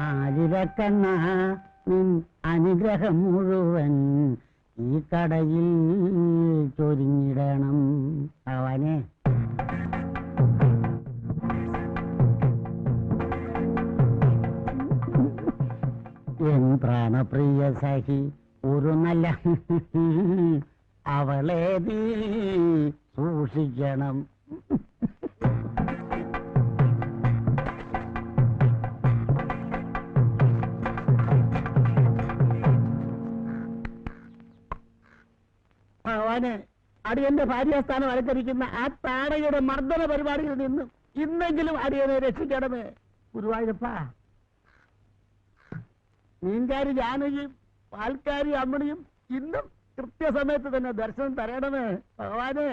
ആലിരക്കണ്ണ നിൻ അനുഗ്രഹം മുഴുവൻ ഈ കടയിൽ ചൊരിഞ്ഞിടണം ഭഗവാനെ. എൻ പ്രാണപ്രിയ സഖി ഒരു നല്ല അവളെ നീ സൂക്ഷിക്കണം. ഭഗവാനെ, അടിയന്റെ ഭാര്യാസ്ഥാനം അലങ്കരിക്കുന്ന ആ താടയുടെ മർദ്ദന പരിപാടിയിൽ നിന്നും ഇന്നെങ്കിലും അടിയനെ രക്ഷിക്കണമേ ഗുരുവായൂരപ്പ. മീൻകാരി ജാനകിയും പാൽക്കാരി അമ്മണിയും ഇന്നും കൃത്യസമയത്ത് തന്നെ ദർശനം തരണമേ ഭഗവാനെ.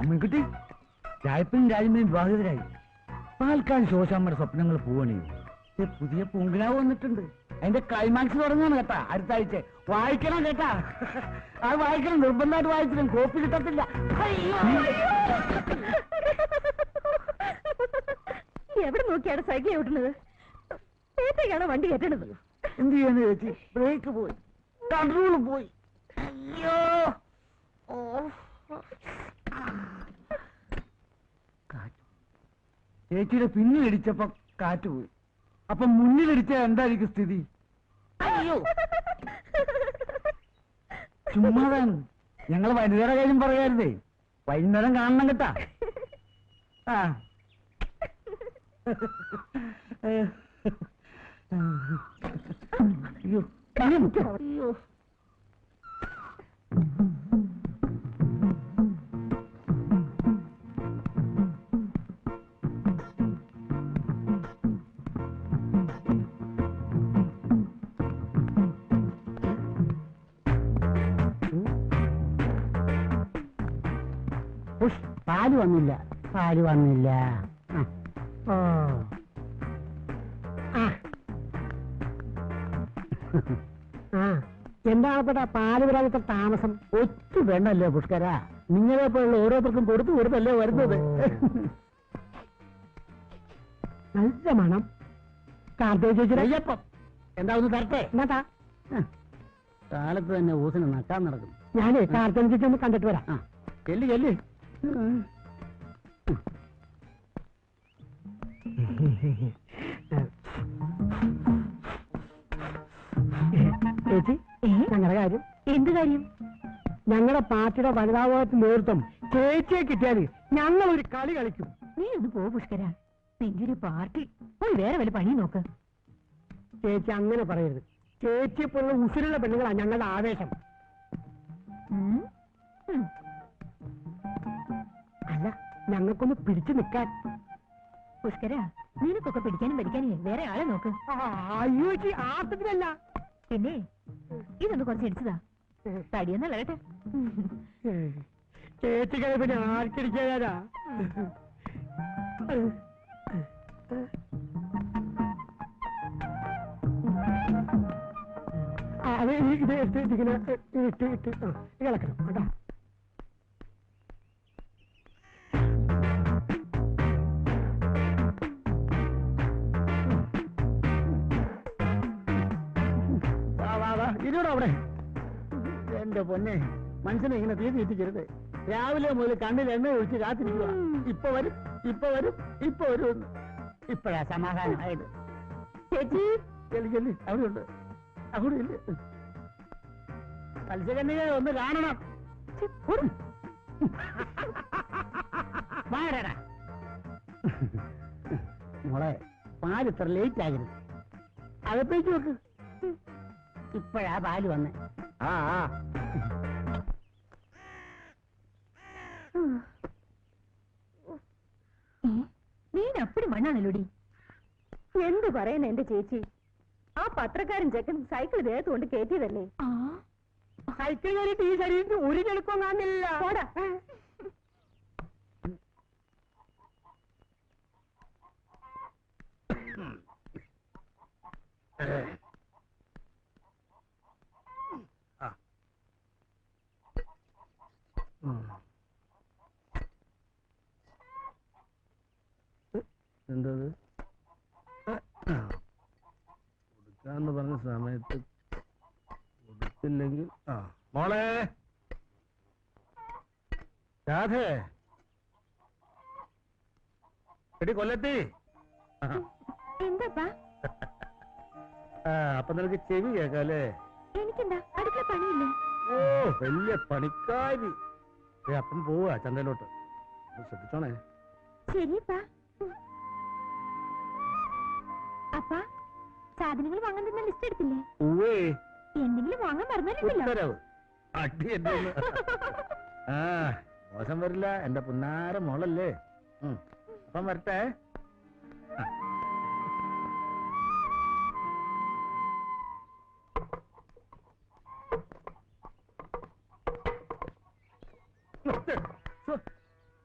അമ്മൻകുട്ടി, രായപ്പനും രാജമ്മയും വിവാഹിതരായി. പാൽക്കാട് ശോശാമ്മയുടെ സ്വപ്നങ്ങൾ പോവണേ. പുതിയ പൂങ്കിനാവ് വന്നിട്ടുണ്ട്. അതിന്റെ ക്ലൈമാക്സ് തുടങ്ങാണ് കേട്ടാ അടുത്ത ആഴ്ച. വായിക്കണം കേട്ടാ, അത് വായിക്കണം, നിർബന്ധമായിട്ട് വായിച്ചിട്ടും കോപ്പി കിട്ടത്തില്ല. എവിടെ നോക്കിയാണ് സൈക്കിൾ ഓട്ടുന്നത്? ഏത്തേക്കാണോ വണ്ടി കയറ്റണത്? എന്ത് ചെയ്യാന്ന് ചേച്ചി, ബ്രേക്ക് പോയി, കൺട്രോൾ പോയി. അയ്യോ, ചേച്ചിയുടെ പിന്നിലിടിച്ചപ്പോ കാറ്റ് പോയി. അപ്പൊ മുന്നിലിടിച്ച എന്തായിരിക്കും സ്ഥിതി? അയ്യോ, ചുമ്മാതാണ്. ഞങ്ങൾ വനിതയുടെ കാര്യം പറയാരുതേ, വൈകുന്നേരം കാണണം കേട്ടാ. ആ അയ്യോ അയ്യോ, പാല് വന്നില്ല, പാല് വന്നില്ല. ഓ എന്താണ് പാല് വരാൻ ഇത്ര താമസം? ഒറ്റ വേണ്ടല്ലേ പുഷ്കര, നിങ്ങളെ പോലുള്ള ഓരോരുത്തർക്കും കൊടുത്തു കൊടുത്തല്ലേ വരുന്നത്. നല്ല മണം. കാർത്തിക ചേച്ചി അയ്യപ്പം എന്താ ഒന്ന് തരട്ടെ? എന്നാ കാലത്ത് തന്നെ ഊസിന് നക്കാൻ നടക്കും. ഞാനേ കാർത്തിക ചേച്ചി ഒന്ന് കണ്ടിട്ട് വരാം. ചെല്ലി ചെല്ലി. ചേച്ചി, ഞങ്ങളുടെ കാര്യം. എന്ത് കാര്യം? ഞങ്ങളുടെ പാർട്ടിയുടെ വനിതാഭാഗത്ത് നേതൃത്വം ചേച്ചിയെ കിട്ടിയാല് ഞങ്ങൾ ഒരു കളി കളിക്കും. നീ ഒന്ന് പോ പുഷ്കര, നിന്റെ ഒരു പാർട്ടി പോയി വേറെ വല്ല പണി നോക്ക്. ചേച്ചി അങ്ങനെ പറയരുത്. ചേച്ചിയെ പോലുള്ള ഉസിലുള്ള പെണ്ണുങ്ങളാണ് ഞങ്ങളുടെ ആവേശം. അല്ല, ഞങ്ങൾക്കൊന്ന് പിടിച്ചു നിൽക്കാൻ. പുഷ്കര, നിനക്കൊക്കെ പിടിക്കാനും ഭരിക്കാനും വേറെ ആളെ നോക്ക്. അയ്യോ ചേച്ചി, ആർത്തത്തിലല്ല. പിന്നെ ഇതൊന്ന് കുറച്ച് ഇടിച്ചതാ, തടിയൊന്നും അല്ലട്ടെ. ചേച്ചിക്ക് പിന്നെ ആർക്കിടിക്കാനാ? അത് ഇത് ഇങ്ങനെ ഇട്ട് ഇളക്കണം കേട്ടോ. ഇരുവിടെ അവിടെ. എന്റെ പൊന്നെ, മനുഷ്യനെ ഇങ്ങനെ തീ തീറ്റിക്കരുത്. രാവിലെ മുതൽ കണ്ണിൽ എണ്ണ ഒഴിച്ച് കാത്തിരിക്കുക. ഇപ്പൊ വരും, ഇപ്പൊ വരും, ഇപ്പൊ വരും. ഇപ്പഴാ സമാധാനമായത്. ചേച്ചി ചെല്ലി ചെല്ലി, അവിടെ ഉണ്ട്, അവിടെ ഇല്ല. മത്സ്യകന്യകെ ഒന്ന് കാണണം. മോളെ, പാല് ഇത്ര ലേറ്റ് ആകരുത്. അകത്തേക്ക് വെക്ക്. ഇപ്പഴാ പാല് വന്നേ. നീ അപ്പടി മണ്ണാണല്ലോടി. എന്ത് പറയുന്ന എന്റെ ചേച്ചി, ആ പത്രക്കാരൻ ചെക്കൻ സൈക്കിൾ ദേഹത്ത് കൊണ്ട് കയറ്റിയതല്ലേ? സൈക്കിൾ കയറിയിട്ട് ഈ ശരീരത്തിൽ ഒരു ചെളുപ്പം കാണില്ല. എന്തത് കൊടുക്കാന്ന് പറഞ്ഞ സമയത്ത് കൊടുത്തില്ലെങ്കിൽ മോളെ രാധേ എടി കൊല്ലത്തി എന്താ അപ്പൊ നിനക്ക് ചെവി കേക്കാല്ലേ? എനിക്കെന്താ അടുക്കള പണിയില്ലേ? ഓ വലിയ പണിക്കാരി. അപ്പം പോവാ ചന്തയിലോട്ട്, ശ്രദ്ധിച്ചോണേ. ശരിയപ്പാ. അപ്പാ സാധനങ്ങൾ വാങ്ങാൻ തന്നെ ലിസ്റ്റ് എടുത്തില്ലേ? ഉവ്വേ. എന്തെങ്കിലും വാങ്ങാൻ മറന്നാലുണ്ടല്ലോ. അടി എന്നെ മോശം വരില്ല, എന്റെ പുന്നാര മോളല്ലേ. അപ്പം വരട്ടെ.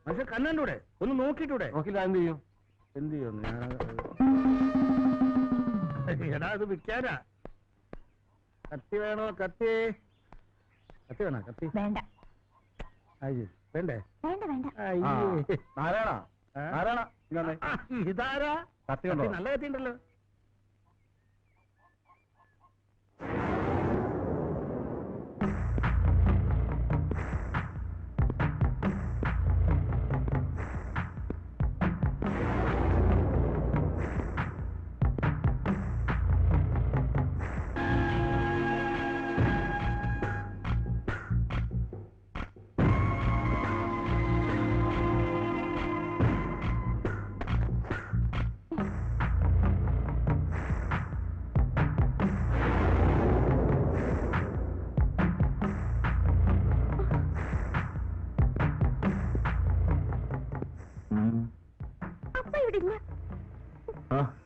മനുഷ്യ കണ്ണൂടെ ഒന്ന് നോക്കിട്ടൂടെ? നോക്കില്ല എന്ത് ചെയ്യും? എന്ത് ചെയ്യും? എടാ അത് വിൽക്കാനാ. കത്തി വേണോ? കത്തി കത്തി വേണോ? കത്തി വേണ്ട. വേണ്ടേ? വേണ്ട വേണ്ട. ഇതാരാ? കത്തി നല്ല കത്തി ഉണ്ടല്ലോ.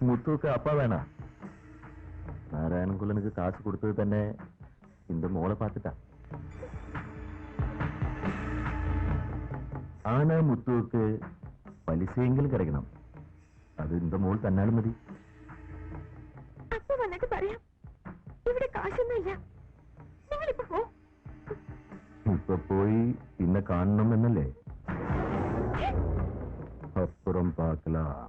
മുത്തുക്ക് அப்பா வேணா நாராயணகுலனுக்கு காசு கொடுத்தது തന്നെ இந்த മോളെ பார்த்துட்டா. ஆனா முத்துவுக்கு പലിശയെങ്കിലും കിടക്കണം. അത് இந்த മോൾ തന്നാലും മതി. അപ്പ വന്നിട്ട് പറയാം. ഇവിടെ കാശൊന്നുമില്ല, നിങ്ങളിപ്പോ പോ. ഇപ്പൊ പോയി പിന്നെ കാണണം എന്നല്ലേ? അപ്പുറം பார்க்கலாம்.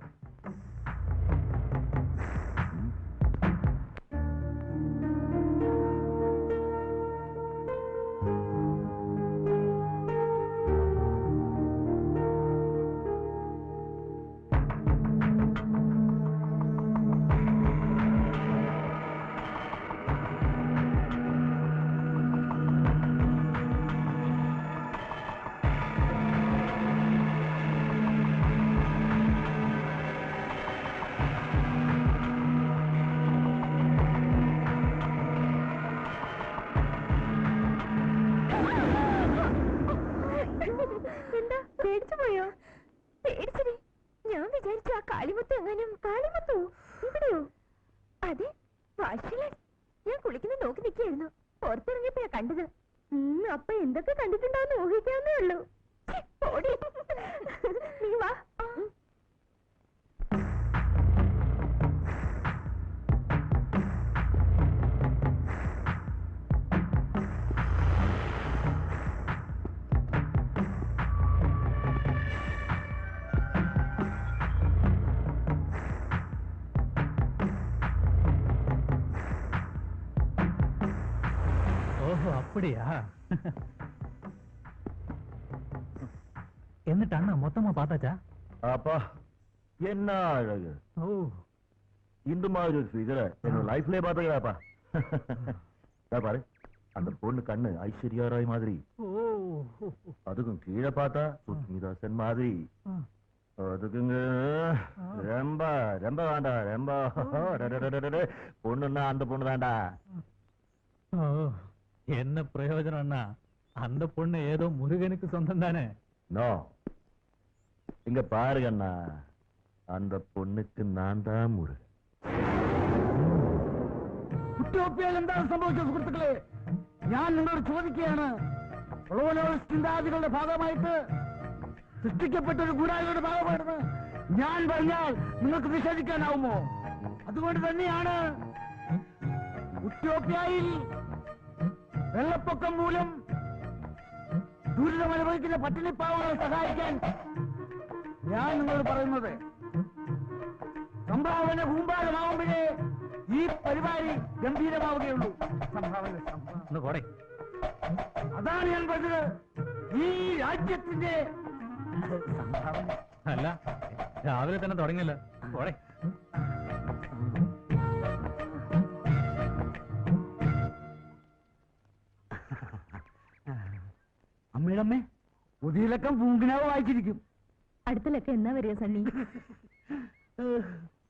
എന്താ പേടിച്ചു പോയോ? പേടിച്ചേ. ഞാൻ വിചാരിച്ചു ആ കാളിമുത്ത് എങ്ങാനും. കാളിമുത്തോ? ഇവിടെയോ? അതെ, വാശിലൻ. ഞാൻ കുളിക്കുന്ന നോക്കി നിൽക്കായിരുന്നു. പുറത്തിറങ്ങിയപ്പോഴാ കണ്ടത്. അപ്പൊ എന്തൊക്കെ കണ്ടിട്ടുണ്ടാവുന്ന ഊഹിക്കാവുന്നേ ഉള്ളൂ. നീ വാ. அப்படியா? എന്നിട്ട് അണ്ണ மொத்தமா பார்த்தாச்சா? அப்பா என்ன அழகு. ஓ, இந்த மாதிரி ஒரு ஃபிகரை என்னோட லைஃப்லயே பார்த்தீங்களாப்பா. பாரு அந்த பொண்ணு கண்ணு ஐஸ்வர்யா ராய் மாதிரி, அதுக்கும் கீழே பார்த்தா சுஸ்மிதா சென் மாதிரி. அதுக்குங்க ரொம்ப ரொம்ப வேண்டா. ரொம்ப பொண்ணுன்னா அந்த பொண்ணு தான்டா. என்ன பிரயோஜனம் அண்ணா? அந்த பொண்ணு ஏதோ முருகனுக்கு சொந்தம் தானே. நோ, இங்க பாருங்க அண்ணா, அந்த பொண்ணுக்கு நான் தான் முருகன். കുട്ടിയോപ്പിയാൽ എന്താണ് സംഭവിച്ചത് സുഹൃത്തുക്കളെ? ഞാൻ നിങ്ങളോട് ചോദിക്കുകയാണ്, ചിന്താഗതികളുടെ ഭാഗമായിട്ട് സൃഷ്ടിക്കപ്പെട്ട ഒരു ഗൂഢാലികളുടെ ഭാഗമാണെന്ന് ഞാൻ പറഞ്ഞാൽ നിങ്ങൾക്ക് നിഷേധിക്കാനാവുമോ? അതുകൊണ്ട് തന്നെയാണ് ഉത്യോപ്യയിൽ വെള്ളപ്പൊക്കം മൂലം ദുരിതമനുഭവിക്കുന്ന പട്ടിണിപ്പാവങ്ങളെ സഹായിക്കാൻ ഞാൻ നിങ്ങളോട് പറയുന്നത്. സംഭാവന കൂമ്പാരമാവുമ്പോഴേ ഈ പരിപാടി ഗംഭീരമാവുകയുള്ളൂ. സംഭാവന അതാണ് ഞാൻ പറഞ്ഞത്. ഈ രാജ്യത്തിന്റെ സംഭാവന അല്ല, രാവിലെ തന്നെ തുടങ്ങിയല്ലോ. പോടെ. അമ്മയുടെ അമ്മേ, പുതിയ ലക്കം പൂങ്കിനാവ് വായിച്ചിരിക്കും. അടുത്ത ലക്കം എന്നാ വരിക സണ്ണി?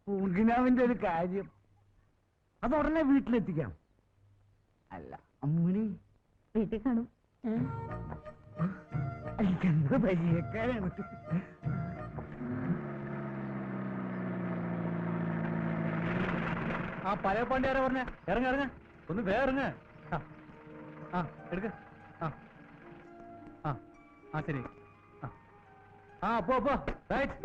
പൂങ്കിനാവിന്റെ ഒരു കാര്യം അത് ഉടനെ വീട്ടിലെത്തിക്കാം. അല്ല അമ്മിണി വീട്ടിൽ കാണും. എന്ത് പരിചയക്കാരാണ്. ആ പഴയ പണ്ടി ആരാ പറഞ്ഞ? ഇറങ്ങ ഇറങ്ങ, ഒന്ന് വേറങ്ങ. ആ എടുക്ക. ആ ശരി. പോ റൈറ്റ്.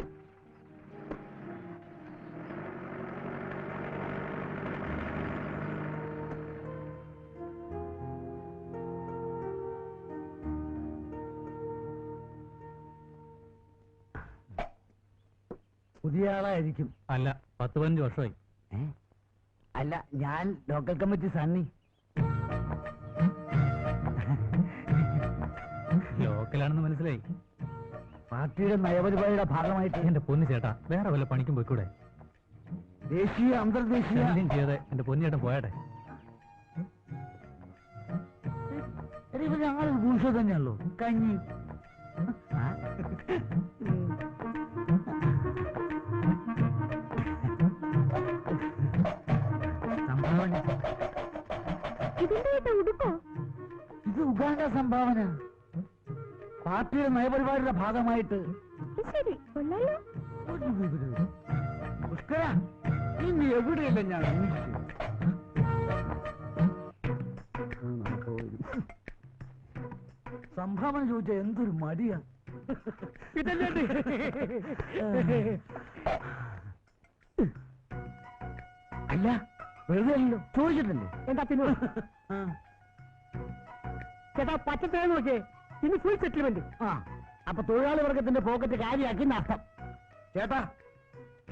പുതിയ ആളായിരിക്കും. അല്ല, 10-15 വർഷമായി. അല്ല, ഞാൻ ലോക്കൽ കമ്മിറ്റി സണ്ണി. ലോക്കലാണെന്ന് മനസ്സിലായി. പാർട്ടിയുടെ നയപരിപാടിയുടെ ഭാഗമായിട്ട്. എന്റെ പൊന്നു ചേട്ടാ, വേറെ വല്ല പണിക്കും പോയിക്കൂടെ? ദേശീയ അന്തർദേശീയ ചെയ്തെ എന്റെ പൊന്നിയേട്ടൻ പോയാട്ടെ. ഞങ്ങൾ ഭൂഷ തന്നെയല്ലോ. കഞ്ഞി സംഭാവന. ഇത് ഉഗാണ്ട സംഭാവന. പാർട്ടിയുടെ നയപരിപാടിയുടെ ഭാഗമായിട്ട്. പുഷ്കര, ഇന്ന് എവിടെയല്ല ഞാൻ സംഭാവന ചോദിച്ച എന്തൊരു മടിയാ. അല്ല, വെറുതെ അല്ലല്ലോ, ചോദിച്ചിട്ടല്ലേ. എന്താ പിന്നെ ചേട്ടാ പച്ചത്തേന്ന് നോക്കിയേ, ഇനി ഫുൾ സെറ്റിൽമെന്റ്. അപ്പൊ തൊഴിലാളി വർഗത്തിന്റെ പോക്കറ്റ് കാര്യമാക്കി അർത്ഥം. ചേട്ടാ,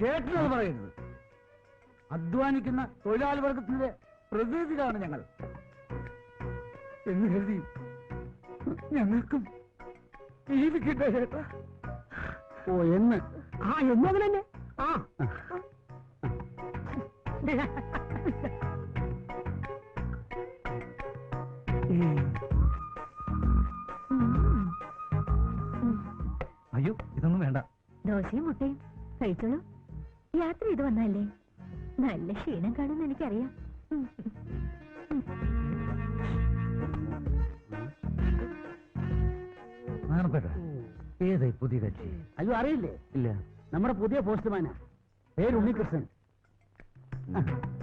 ചേട്ടനത് പറയരുത്. അധ്വാനിക്കുന്ന തൊഴിലാളി വർഗത്തിന്റെ പ്രതിനിധികളാണ് ഞങ്ങൾ എന്ന് കരുതി ഞങ്ങൾക്കും ജീവിക്കട്ടെ ചേട്ടാ. ഓ എന്ന് എന്നതിൽ തന്നെ. അയ്യോ, ഇതൊന്നും വേണ്ട. ദോശയും മുട്ടയും കഴിച്ചോളൂ. യാത്ര ചെയ്ത് വന്നല്ലേ, നല്ല ക്ഷീണം കാണുമെന്ന് എനിക്കറിയാം. ഏതായി പുതിയ കക്ഷി? അയ്യോ അറിയില്ലേ? ഇല്ല. നമ്മുടെ പുതിയ പോസ്റ്റ്മാനാ, പേര് ഉണ്ണികൃഷ്ണൻ.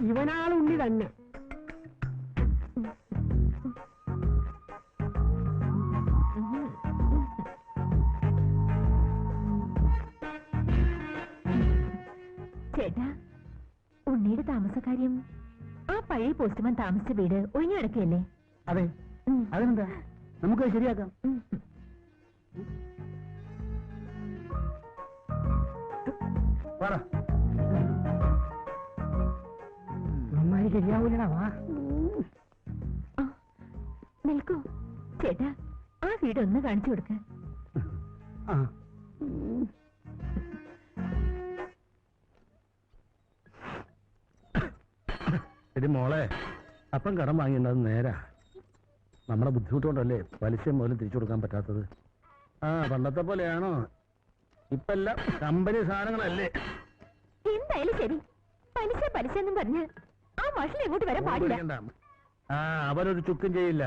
ഇവനാളുണ്ണി തന്നെ. ചേട്ടാ, ഉണ്ണിയുടെ താമസക്കാര്യം ആ പഴയ പോസ്റ്റ്മാൻ താമസിച്ച വീട് ഒഴിഞ്ഞു കിടക്കുകയല്ലേ? അതെ. അതെന്താ, നമുക്ക് ശരിയാക്കാം. നന്നായി ശരിയാവൂലടാ. വാ നിൽക്കൂ ചേട്ടാ, ആ വീട് ഒന്ന് കാണിച്ചു കൊടുക്ക. എടി മോളെ, അപ്പം കടം വാങ്ങിണ്ടത് നേരാ. നമ്മുടെ ബുദ്ധിമുട്ടുകൊണ്ടല്ലേ പലിശ മൂലം തിരിച്ചു കൊടുക്കാൻ പറ്റാത്തത്. പണ്ടത്തെ പോലെയാണോ? ഇപ്പെല്ലാം കമ്പനി സാധനങ്ങളല്ലേ. എന്തായാലും ശരി, പലിശ പലിശ എന്നും പറഞ്ഞ് ആ മാഷിൽ എങ്ങോട്ട് വരാൻ പാടില്ല. അവനൊരു ചുക്കും ചെയ്യില്ല.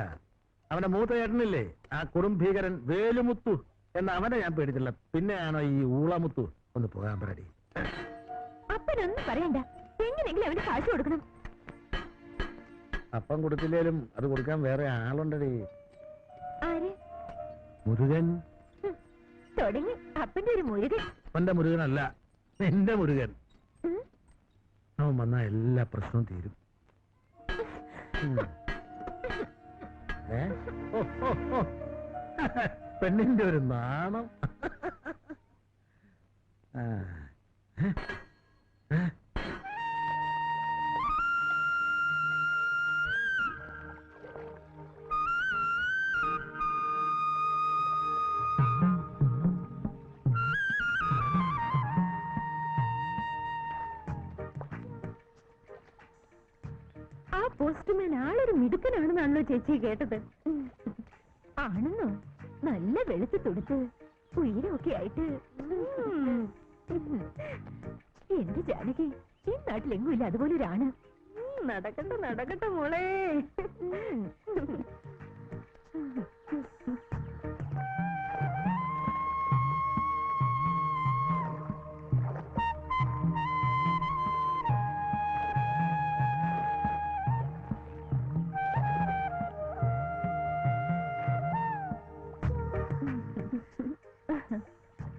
അവന്റെ മൂത്ത ചേട്ടനില്ലേ, ആ കുറുംഭീകരൻ വേലുമുത്തു എന്ന അവനെ ഞാൻ പേടിച്ചില്ല. പിന്നെയാണോ ഈ ഊളമുത്തു? ഒന്ന് പോകാൻ പറയടി. അപ്പനൊന്നും പറയണ്ട, എങ്ങനെയെങ്കിലും അവന് കാശ് കൊടുക്കണം. അപ്പം കൊടുത്തില്ലേലും അത് കൊടുക്കാൻ വേറെ ആളുണ്ടടി. ആര്? മുരുകൻ. തുടങ്ങി അപ്പന്റെ ഒരു മുരുകൻ. അപ്പന്റെ മുരുകനല്ല, എന്റെ മുരുകൻ. ഉം. അവൻ വന്നാ എല്ലാ പ്രശ്നവും തീരും. പെണ്ണിന്റെ ഒരു നാണം. ആ പോസ്റ്റ്മാൻ ആളൊരു മിടുക്കനാണെന്നാണല്ലോ ചേച്ചി കേട്ടത്. ആണെന്നോ? നല്ല വെളുത്ത് തുടുത്ത് ഉയരമൊക്കെ ആയിട്ട്. എന്റെ ജാനകി, ഈ നാട്ടിലെങ്ങും ഇല്ല അതുപോലെ ഒരാണ്. നടക്കട്ടെ നടക്കട്ടെ മോളെ.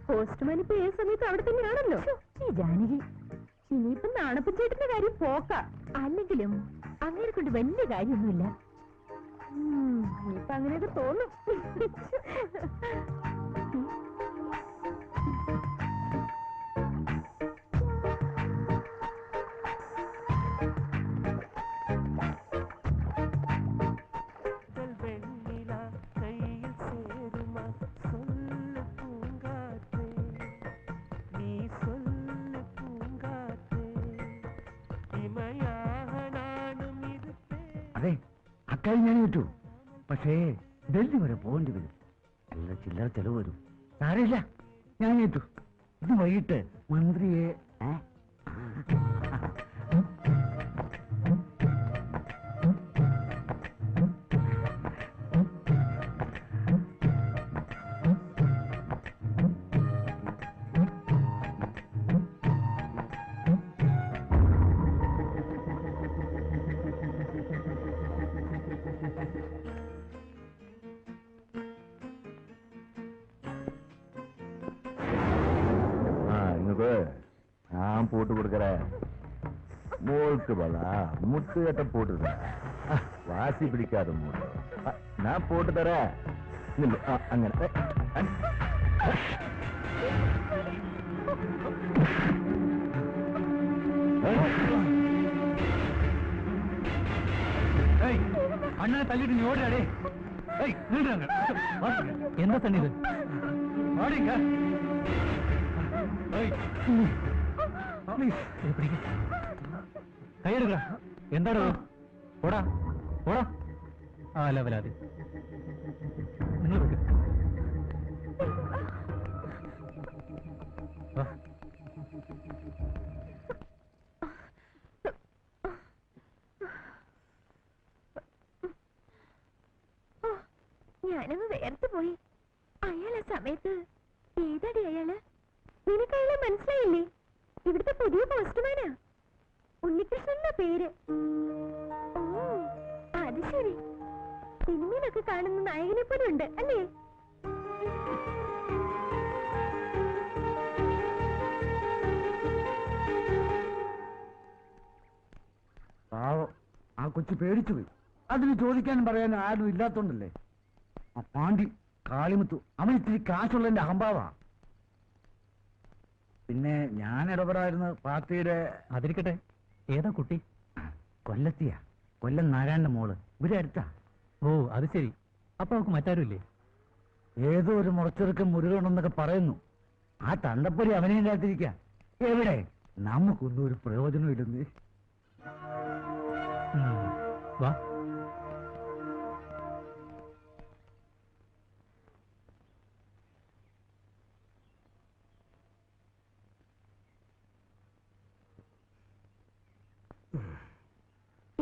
പോസ്റ്റ്മാൻ ഇപ്പൊ ഏത് സമയത്ത് അവിടെ തന്നെയാണല്ലോ. ഈ ജാനകി, ഇനിയിപ്പം നാണപ്പഞ്ചേട്ടന്റെ കാര്യം പോക്ക. അല്ലെങ്കിലും അങ്ങനെ കൊണ്ട് വലിയ കാര്യമൊന്നുമില്ല. ഇനിയിപ്പൊ അങ്ങനെയൊക്കെ തോന്നും. അതെ, അക്കാര്യം ഞാൻ കിട്ടു. പക്ഷേ ഡൽഹി വരെ പോകേണ്ടി വരും. നല്ല ചില്ലറ ചെലവ് വരും. സാരമില്ല, ഞാൻ ഏറ്റു. ഇത് വൈകിട്ട് മന്ത്രിയെ நான் போட்டு கொடுக்கறேன். மோளுக்கு பலா முட்டு கட்ட போட்டு வாசி பிடிக்காத மூடு நான் போட்டு தரேன். അങ്ങനെ അണ്ണനെ തല്ലിട്ട് നീ ഓടിയാടേ. എന്താ തണ്ണിത്? കൈയെടുക്ക. എന്താടോ? ഓടാ ഓടാ. ആ ലവലാതി നിങ്ങൾ ഞാനങ്ങ് വേർത്ത് പോയി. അയാളെ സമയത്ത് ഏതാടി അയാള്? നിനക്കയാളെ മനസ്സിലായില്ലേ? ഇവിടുത്തെ പുതിയ പോസ്റ്റ്മാനാ. ഉണ്ണികൃഷ്ണന്റെ പേര്. ഓ, അത് ശരി. സിനിമയിലൊക്കെ കാണുന്ന നായകനെ പോലെ ഉണ്ട് അല്ലേ? പാവം, ആ കൊച്ചു പേടിച്ചു പോയി. അതിന് ചോദിക്കാനും പറയാനും ആരും ഇല്ലാത്തോണ്ടല്ലേ. ആ പാണ്ടി കാളിമുത്തു അവൻ ഇത്തിരി കാശുള്ളതിന്റെ അഹംഭാവാ. പിന്നെ ഞാൻ ഇടപെടായിരുന്നു പാർട്ടിയുടെ. അതിരിക്കട്ടെ, ഏതാ കുട്ടി? കൊല്ലത്തിയാ, കൊല്ലം നാരായണന്റെ മോള്. ഇവിടെ അടുത്താ. ഓ, അത് ശരി. അപ്പൊ അവർക്ക് മറ്റാരും ഇല്ലേ? ഏതോ ഒരു മുറച്ചെറുക്കം മുരുകണെന്നൊക്കെ പറയുന്നു. ആ തണ്ടപ്പൊരി അവനെ ഇല്ലാത്തിരിക്ക. എവിടെ നമുക്കൊന്നും ഒരു പ്രയോജനം ഇല്ലെന്ന്. വാ.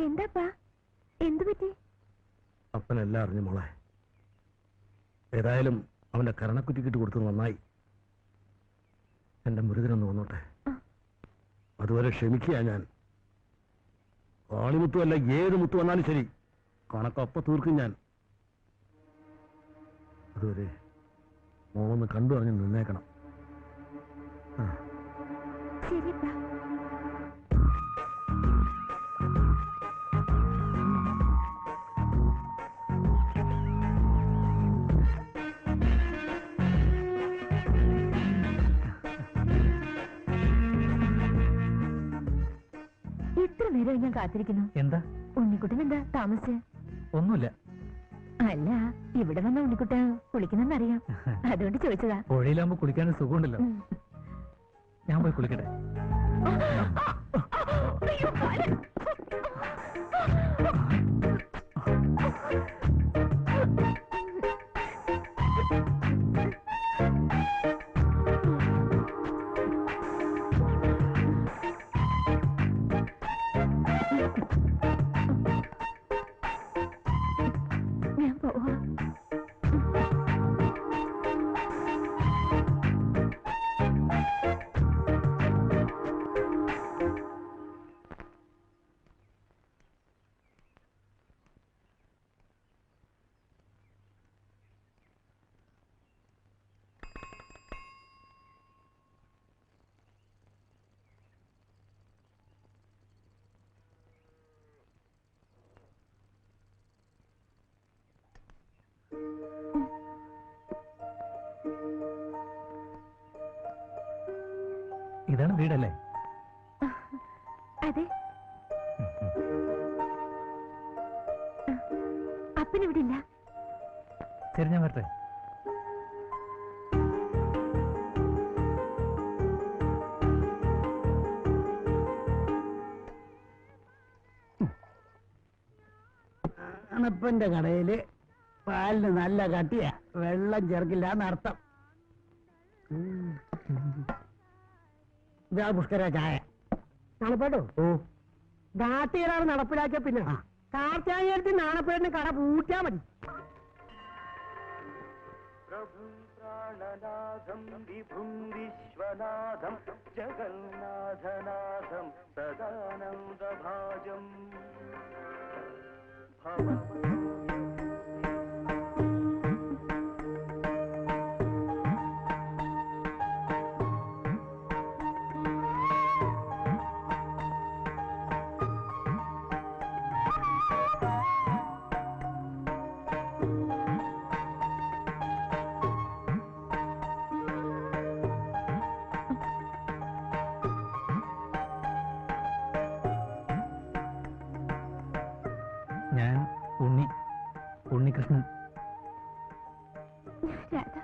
എന്താപ്പാ, എന്തു പറ്റി? അപ്പനെല്ലാം അറിഞ്ഞു മോളെ. ഏതായാലും അവന്റെ കരണക്കുറ്റിക്കിട്ട് കൊടുത്തത് നന്നായി. എന്റെ മുരുകനൊന്ന് വന്നോട്ടെ. അതുവരെ ക്ഷമിക്കുക ഞാൻ. കാളിമുത്തുമല്ല ഏത് മുത്തു വന്നാലും ശരി, കണക്കൊപ്പ തീർക്കും ഞാൻ. അതുവരെ മോന്ന് കണ്ടു പറഞ്ഞ് നിന്നേക്കണം. ശരിപ്പാ. എത്ര നേരമായി ഞാൻ കാത്തിരിക്കുന്നു. എന്താ? ഉണ്ണിക്കുട്ടൻ എന്താ താമസിച്ച്? ഒന്നുമില്ല. അല്ല, ഇവിടെ വന്ന ഉണ്ണിക്കുട്ടൻ കുളിക്കുന്നെന്നറിയാം, അതുകൊണ്ട് ചോദിച്ചതാ. പുഴയിലാകുമ്പോ കുളിക്കാനും സുഖമുണ്ടല്ലോ. ഞാൻ പോയി കുളിക്കട്ടെ. അയ്യോ, കാല്. ഞാൻ പോവാ. ഇതാണ് വീടല്ലേ? അതെ. അപ്പനിവിടെ ഇല്ല. ശരി, ഞാൻ വരട്ടെ. അണപ്പന്റെ കടയില് പാലിന് നല്ല കട്ടിയാ, വെള്ളം ചേർക്കില്ല എന്നർത്ഥം. ഇതാ പുഷ്കര ചായ. നാണപ്പേട്ടോ? ഓ, ദാട്ടികളാണ് നടപ്പിലാക്കിയ പിന്നെ കാർച്ചായത്തി നാണപ്പേടിന് കട പൂട്ടാ മതി. പ്രാണനാഥം വിഭും വിശ്വനാഥം ജഗന്നാഥനാഥം സദാനന്ദഭാജം ഞാൻ ഉണ്ണികൃഷ്ണൻ. രാധ.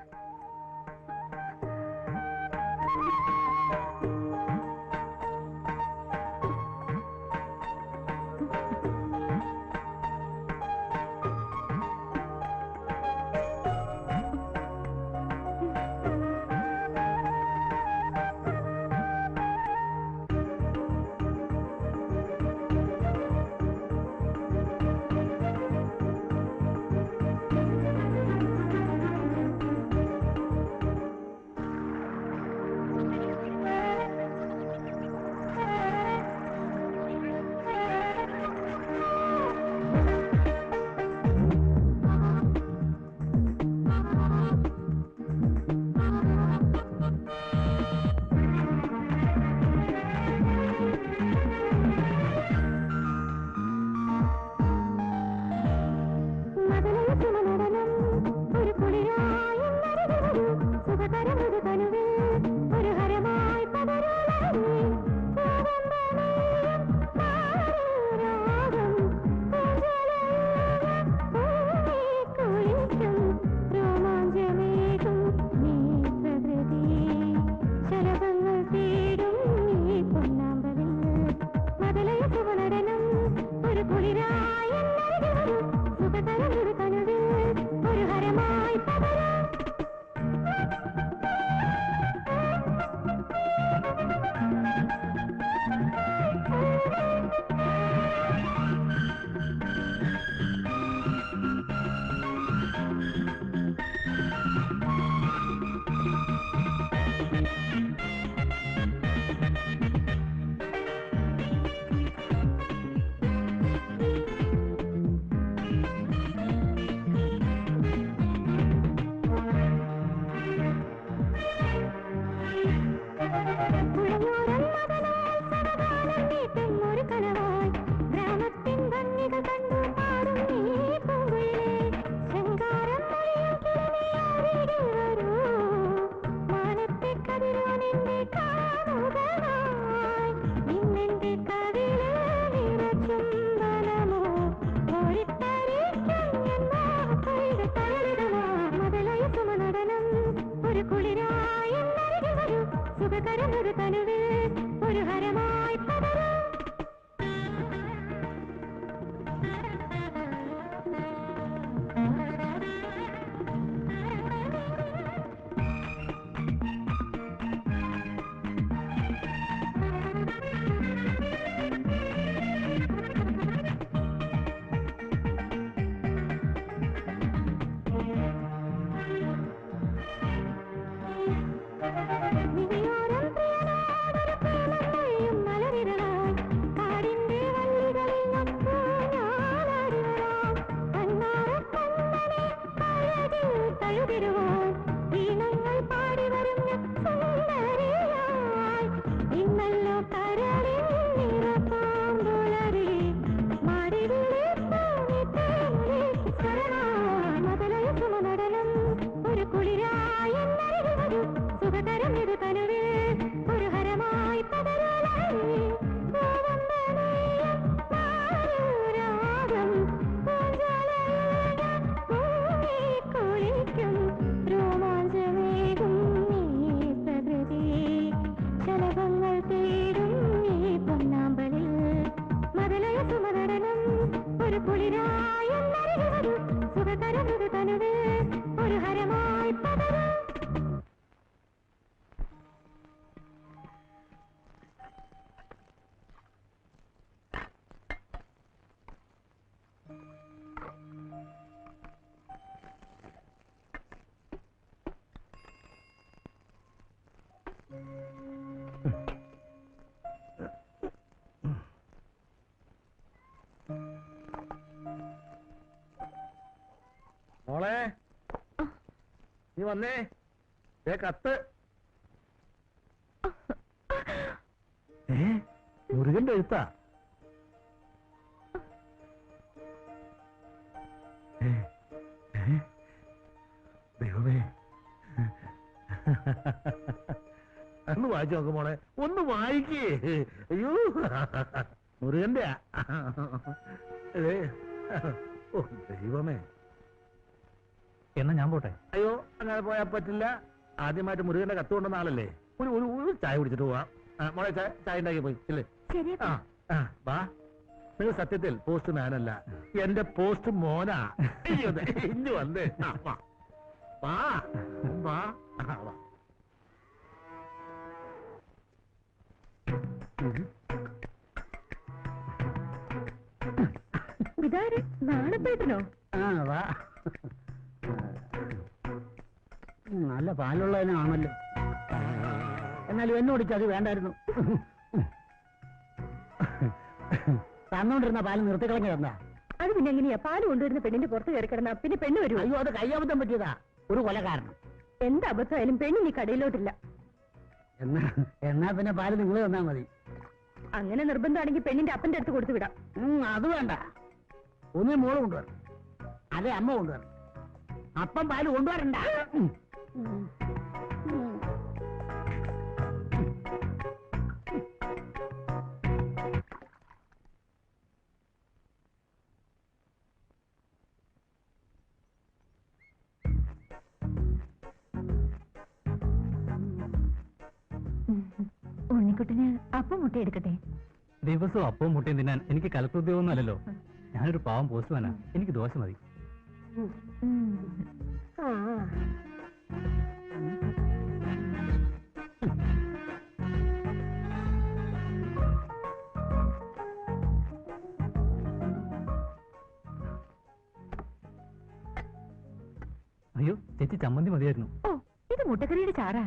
ഒരു കുളിരായി സുഖകരമൊരു തനുവ് ഒരു ഹരമായി പകരും. മോളെ നീ വന്നേ, കത്ത്. മുരുകന്റെ എഴുത്താ? ദൈവമേ, ഒന്ന് വായിച്ചു നോക്ക് മോളെ, ഒന്ന് വായിക്കേ. അയ്യോ, മുരുകന്റെ. ഓ ദൈവമേ. എന്നാ ഞാൻ പോട്ടെ? അയ്യോ, അങ്ങനെ പോയാൽ പറ്റില്ല. ആദ്യമായിട്ട് മുരുകന്റെ കത്ത് കൊണ്ടുവന്ന ആളല്ലേ, ഒരു ചായ കുടിച്ചിട്ട് പോവാം. മോളെ ചായ ഉണ്ടാക്കി പോയി ഇല്ലേ? വാ. നിങ്ങൾ സത്യത്തിൽ പോസ്റ്റ് മാനല്ല, എന്റെ പോസ്റ്റ് മോനാ. ഇഞ്ഞു വന്നേ. വാ വാ വാ. ഇതാര് നാണപ്പേട്ടനോ? വാ. നല്ല പാലുള്ളതിനാണല്ലോ. എന്നാലും എന്നോടിച്ച് അത് വേണ്ടായിരുന്നു. തന്നോണ്ടിരുന്ന പാല് നിർത്തിക്കളഞ്ഞതെന്താ? അത് പിന്നെ എങ്ങനെയാ പാല് കൊണ്ടുവരുന്ന പെണ്ണിന്റെ പുറത്ത് കയറി കിടന്ന പിന്നെ പെണ്ണ് വരൂ? അയ്യോ, അത് കയ്യബദ്ധം പറ്റിയതാ, ഒരു കൊല കാരണം. എന്ത് അബദ്ധമായാലും പെണ്ണിന് ഈ കടയിലോട്ടില്ല. എന്നാ പിന്നെ പാല് നിങ്ങൾ തന്നാ മതി. അങ്ങനെ നിർബന്ധമാണെങ്കിൽ പെണ്ണിന്റെ അപ്പന്റെ അടുത്ത് കൊടുത്തു വിടാം. അത് വേണ്ട. ഒന്നേ മോള് കൊണ്ടുവരണം, അതെ അമ്മ കൊണ്ടുവരണം. അപ്പം പാല് കൊണ്ടുവരണ്ട. ഉണ്ണിക്കുട്ടിന് അപ്പം മുട്ട എടുക്കട്ടെ? ദിവസവും അപ്പവും മുട്ടയും തിന്നാൻ എനിക്ക് കലപ്രദ്യോഗമൊന്നും അല്ലല്ലോ. ഞാനൊരു പാവം പോസ്റ്റ്മാനാ, എനിക്ക് ദോശ മതി. അയ്യോ ചേച്ചി, ചമ്മന്തി മതിയായിരുന്നു. ഓ, ഇത് മുട്ടക്കറിയുടെ ചാറാ.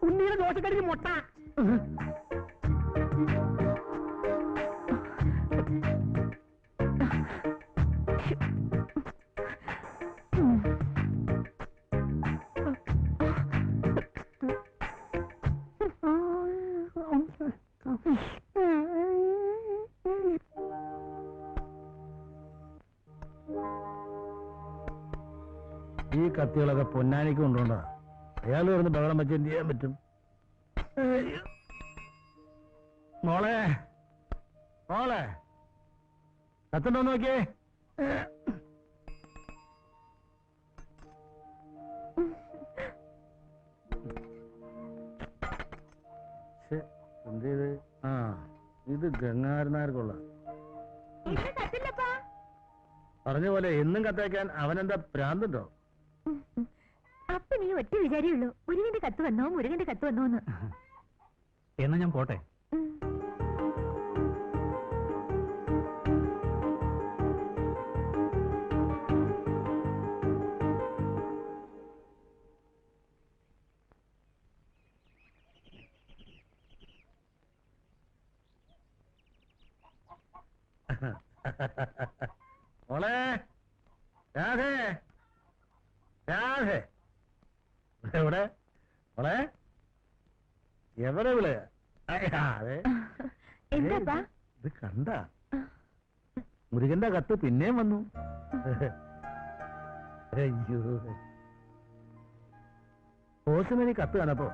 ഉണ്ണിയുടെ ദോശക്കടിക്ക് മുട്ട. ഈ കത്തികളൊക്കെ പൊന്നാനിക്ക് കൊണ്ടുകൊണ്ടാ. അയാൾ വരുന്ന ബഹളം വെച്ച് എന്ത് ചെയ്യാൻ പറ്റും? മോളെ മോളെ, കത്തുണ്ടോ നോക്കിയേ. എന്ത് ചെയ്ത്? ഇത് ഗംഗാരനാർക്കുള്ള പറഞ്ഞ പോലെ എന്നും കത്തയക്കാൻ അവനെന്താ ഭ്രാന്തുണ്ടോ? അപ്പൊ നീ ഒറ്റ വിചാരിയുള്ളൂ, മുരുകന്റെ കത്ത് വന്നോ മുരുകന്റെ കത്ത് വന്നോന്ന്. എന്നാ ഞാൻ പോട്ടെ? മോളെ രാധേ, രാധേ എവിടെ? മോളെ എവിടെ വിള അതെ എന്താപ്പാ ഇത് കണ്ട മുരുകന്റെ കത്ത് പിന്നെയും വന്നു. അയ്യോ, പോസ്റ്റ്മാനി കത്ത് കാണപ്പോ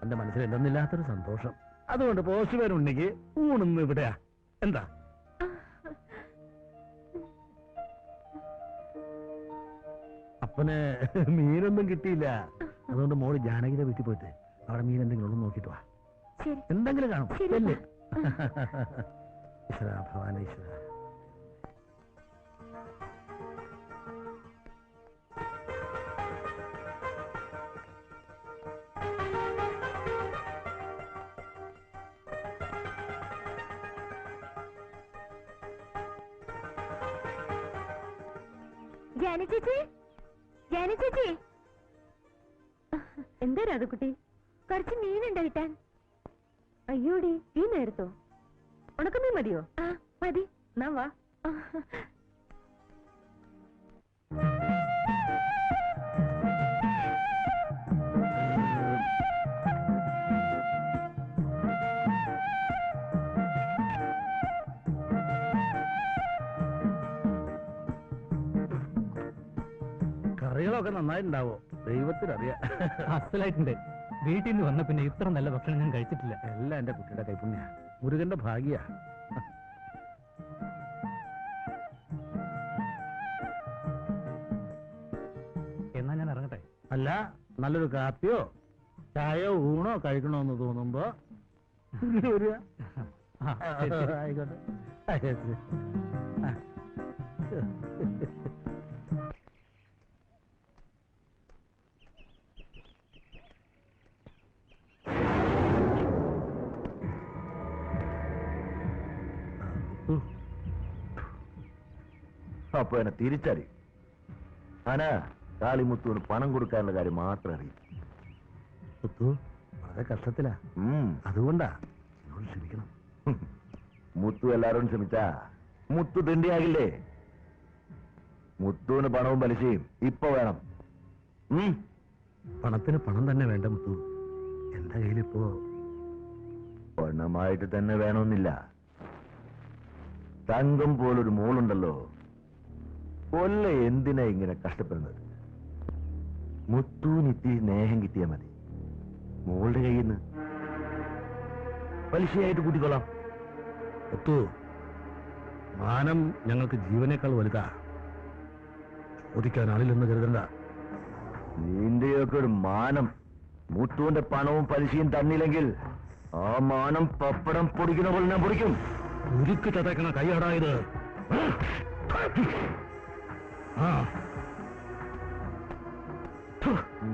എന്റെ മനസ്സിൽ എന്തെന്നില്ലാത്തൊരു സന്തോഷം. അതുകൊണ്ട് പോസ്റ്റ്മാൻ ഉണ്ടെങ്കിൽ ഊണുന്ന് ഇവിടെയാ. എന്താ അപ്പന് മീനൊന്നും കിട്ടിയില്ല. അതുകൊണ്ട് മോള് ജാനകിയുടെ വീട്ടിൽ പോയിട്ട് അവിടെ മീൻ എന്തെങ്കിലും ഒന്ന് നോക്കിട്ട് വാ. ശരി എന്തെങ്കിലും കാണും. ശരി, അല്ലേ? ഈശ്വര ഭവാനീശ്വര. ജാനി ചേച്ചി, ജാനി ചേച്ചി, എന്താ രാധക്കുട്ടി? കുറച്ച് മീനുണ്ടോ കിട്ടാൻ? അയ്യോടി, ഈ നേരത്തോ? ഉണക്കമീൻ മതിയോ? ആ മതി. എന്നാ വാ. കറികളൊക്കെ നന്നായിട്ടുണ്ടാവോ? ദൈവത്തിനറിയാം. അസലായിട്ടുണ്ട്. വീട്ടിൽ നിന്ന് വന്ന പിന്നെ ഇത്ര നല്ല ഭക്ഷണം ഞാൻ കഴിച്ചിട്ടില്ല. എല്ലാം എന്റെ കുട്ടിയുടെ കൈപ്പുണ്യ, മുരുകന്റെ ഭാഗ്യ. എന്നാ ഞാൻ ഇറങ്ങട്ടെ. അല്ല, നല്ലൊരു കാപ്പിയോ ചായയോ ഊണോ കഴിക്കണമെന്ന് തോന്നുമ്പോ ഇങ്ങോട്ട് വരിക. ആ, ശരി, ശരി. ആയിക്കോട്ടെ. ആ, ശരി. ആ. അപ്പൊ എന്നെ തിരിച്ചറിയും. ആനാ കാളിമുത്തുവിന് പണം കൊടുക്കാനുള്ള കാര്യം മാത്രം അറിയും. മുത്തു വളരെ കഷ്ടത്തിലാ. അതുകൊണ്ടാ എന്നോട് ക്ഷമിക്കണം. മുത്തു എല്ലാരോടും ക്ഷമിച്ചാ മുത്തു തിണ്ടിയാകില്ലേ? മുത്തുവിന് പണവും പലിശയും ഇപ്പൊ വേണം. പണത്തിന് പണം തന്നെ വേണ്ട മുത്തു. എന്റെ കയ്യിലിപ്പോ പണമായിട്ട് തന്നെ വേണമെന്നില്ല. തങ്കം പോലൊരു മോളുണ്ടല്ലോ, കൊല്ല എന്തിനാ ഇങ്ങനെ കഷ്ടപ്പെടുന്നത്? മുത്തൂന് ഇത്തിരി സ്നേഹം കിട്ടിയാൽ മതി. മോളുടെ കയ്യിൽ നിന്ന് പലിശയായിട്ട് കൂട്ടിക്കൊള്ളാം. മുത്തു, മാനം ഞങ്ങൾക്ക് ജീവനേക്കാൾ വലുതാ. ചോദിക്കാൻ ആളില്ലെന്ന് കരുതണ്ട. നിന്റെയൊക്കെ ഒരു മാനം മുത്തുവിന്റെ പണവും പലിശയും തന്നില്ലെങ്കിൽ ആ മാനം പപ്പടം പൊടിക്കുന്ന പോലെ ഞാൻ പൊടിക്കും. ഉരുക്ക് ചതക്കണ കൈയടായത്. ആ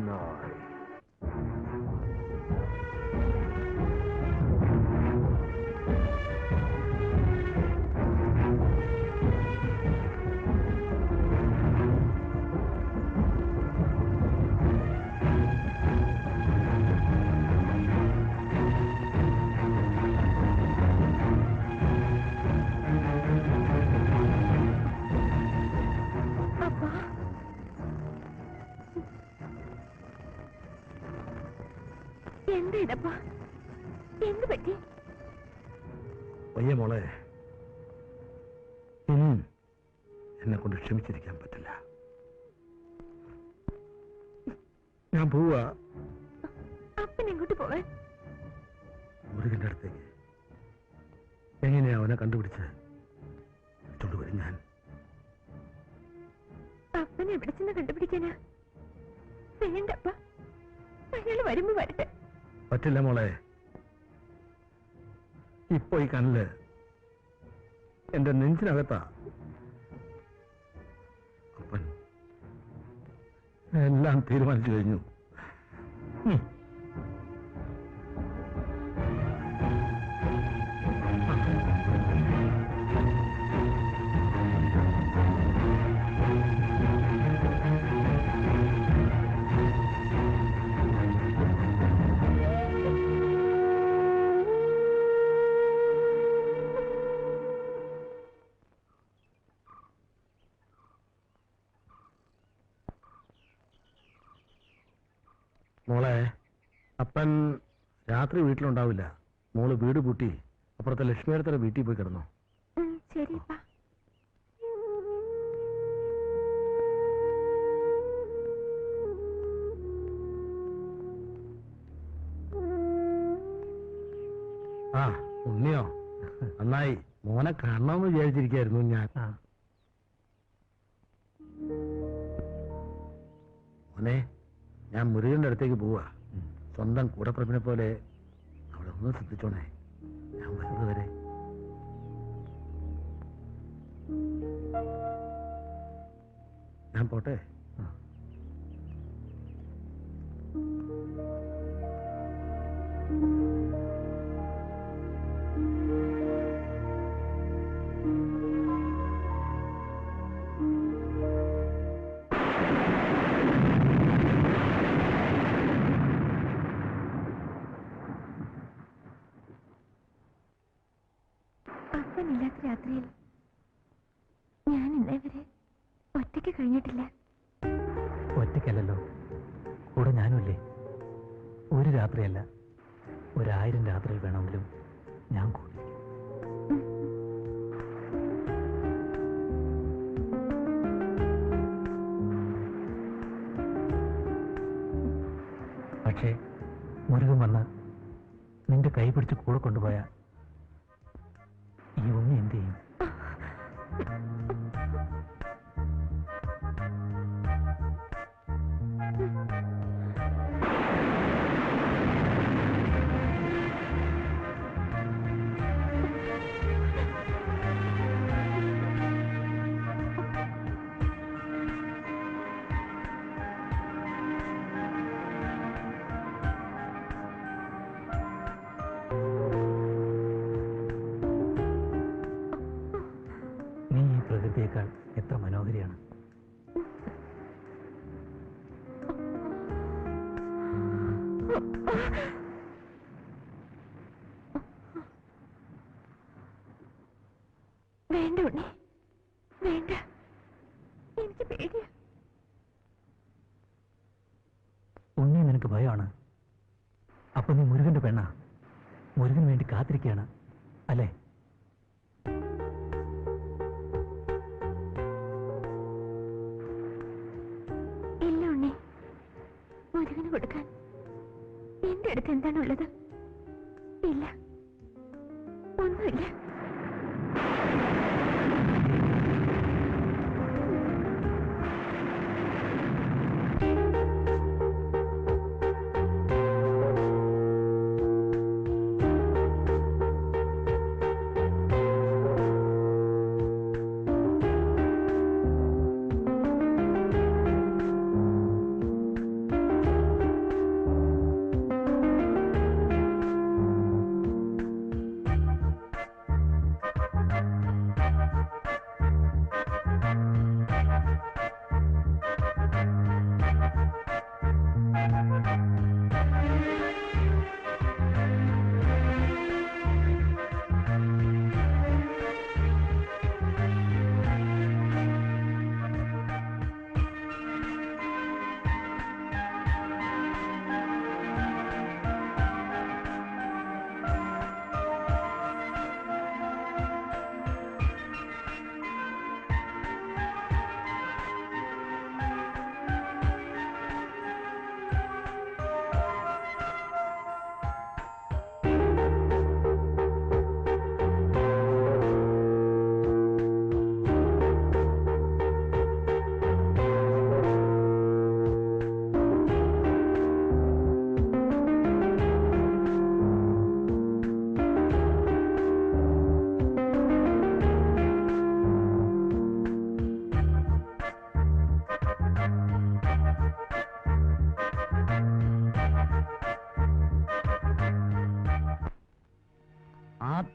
നായ്. എന്താ ഇതപ്പാ? എന്ത് പറ്റി? വയ്യ മോളെ, ഇനിയും എന്നെ കൊണ്ട് ക്ഷമിച്ചിരിക്കാൻ പറ്റില്ല. ഞാൻ പോവാ. അപ്പൻ എങ്ങോട്ട് പോവാൻ? മുരുകന്റെ അടുത്തേക്ക്. എങ്ങനെയാ അവനെ കണ്ടുപിടിച്ച് വരും ഞാൻ? അപ്പനെ എവിടെ ചെന്ന് കണ്ടുപിടിക്കാനാ? വേണ്ടപ്പ, അയാള് വരുമ്പോ വരട്ടെ. പറ്റില്ല മോളെ. ഇപ്പൊ ഈ കണ്ണില് എന്റെ നെഞ്ചിനകത്താ. അപ്പൻ എല്ലാം തീരുമാനിച്ചു കഴിഞ്ഞു. മോളെ, അപ്പൻ രാത്രി വീട്ടിലുണ്ടാവില്ല. മോള് വീട് പൂട്ടി അപ്പുറത്തെ ലക്ഷ്മിയുടെ വീട്ടിൽ പോയി കിടന്നു. ശരിപ്പാ. ആ ഉണ്ണിയോ, നന്നായി. മോനെ കാണണമെന്ന് വിചാരിച്ചിരിക്കായിരുന്നു ഞാൻ. മോനെ, ഞാൻ മുരുകന്റെ അടുത്തേക്ക് പോവാ. സ്വന്തം കൂടപ്പിറപ്പിനെ പോലെ അവിടെ ഒന്ന് ശ്രദ്ധിച്ചോണേ. ഞാൻ വരുന്നത് വരെ. ഞാൻ പോട്ടെ. അപ്പനില്ലാത്ത രാത്രിയിൽ ഞാൻ ഇന്നേ വരെ ഒറ്റയ്ക്ക് കഴിഞ്ഞിട്ടില്ല. ഒറ്റയ്ക്കല്ലല്ലോ, കൂടെ ഞാനുമില്ലേ. ഒരു രാത്രിയല്ല, 1000 രാത്രിയിൽ വേണമെങ്കിലും ഞാൻ കൂടി. പക്ഷേ മുരുകൻ വന്ന് നിന്റെ കൈ പിടിച്ച് കൂടെ കൊണ്ടുപോയ ഈ ഉണ്ണി എന്ത് ചെയ്യും? നീ ഈ പ്രകൃതിയേക്കാൾ എത്ര മനോഹരിയാണ്. വേണ്ട ഉണ്ണി, വേണ്ട. എനിക്ക് പേടിയാ. ഉണ്ണി നിനക്ക് ഭയമാണ്. അപ്പൊ നീ മുരുകന്റെ പെണ്ണാ. മുരുകന് വേണ്ടി കാത്തിരിക്കുകയാണ് അല്ലേ? ഇല്ല ഉണ്ണി, മുരുകന് കൊടുക്കാൻ എന്റെ അടുത്ത് എന്താണുള്ളത്? ഇല്ല, ഒന്നുമില്ല.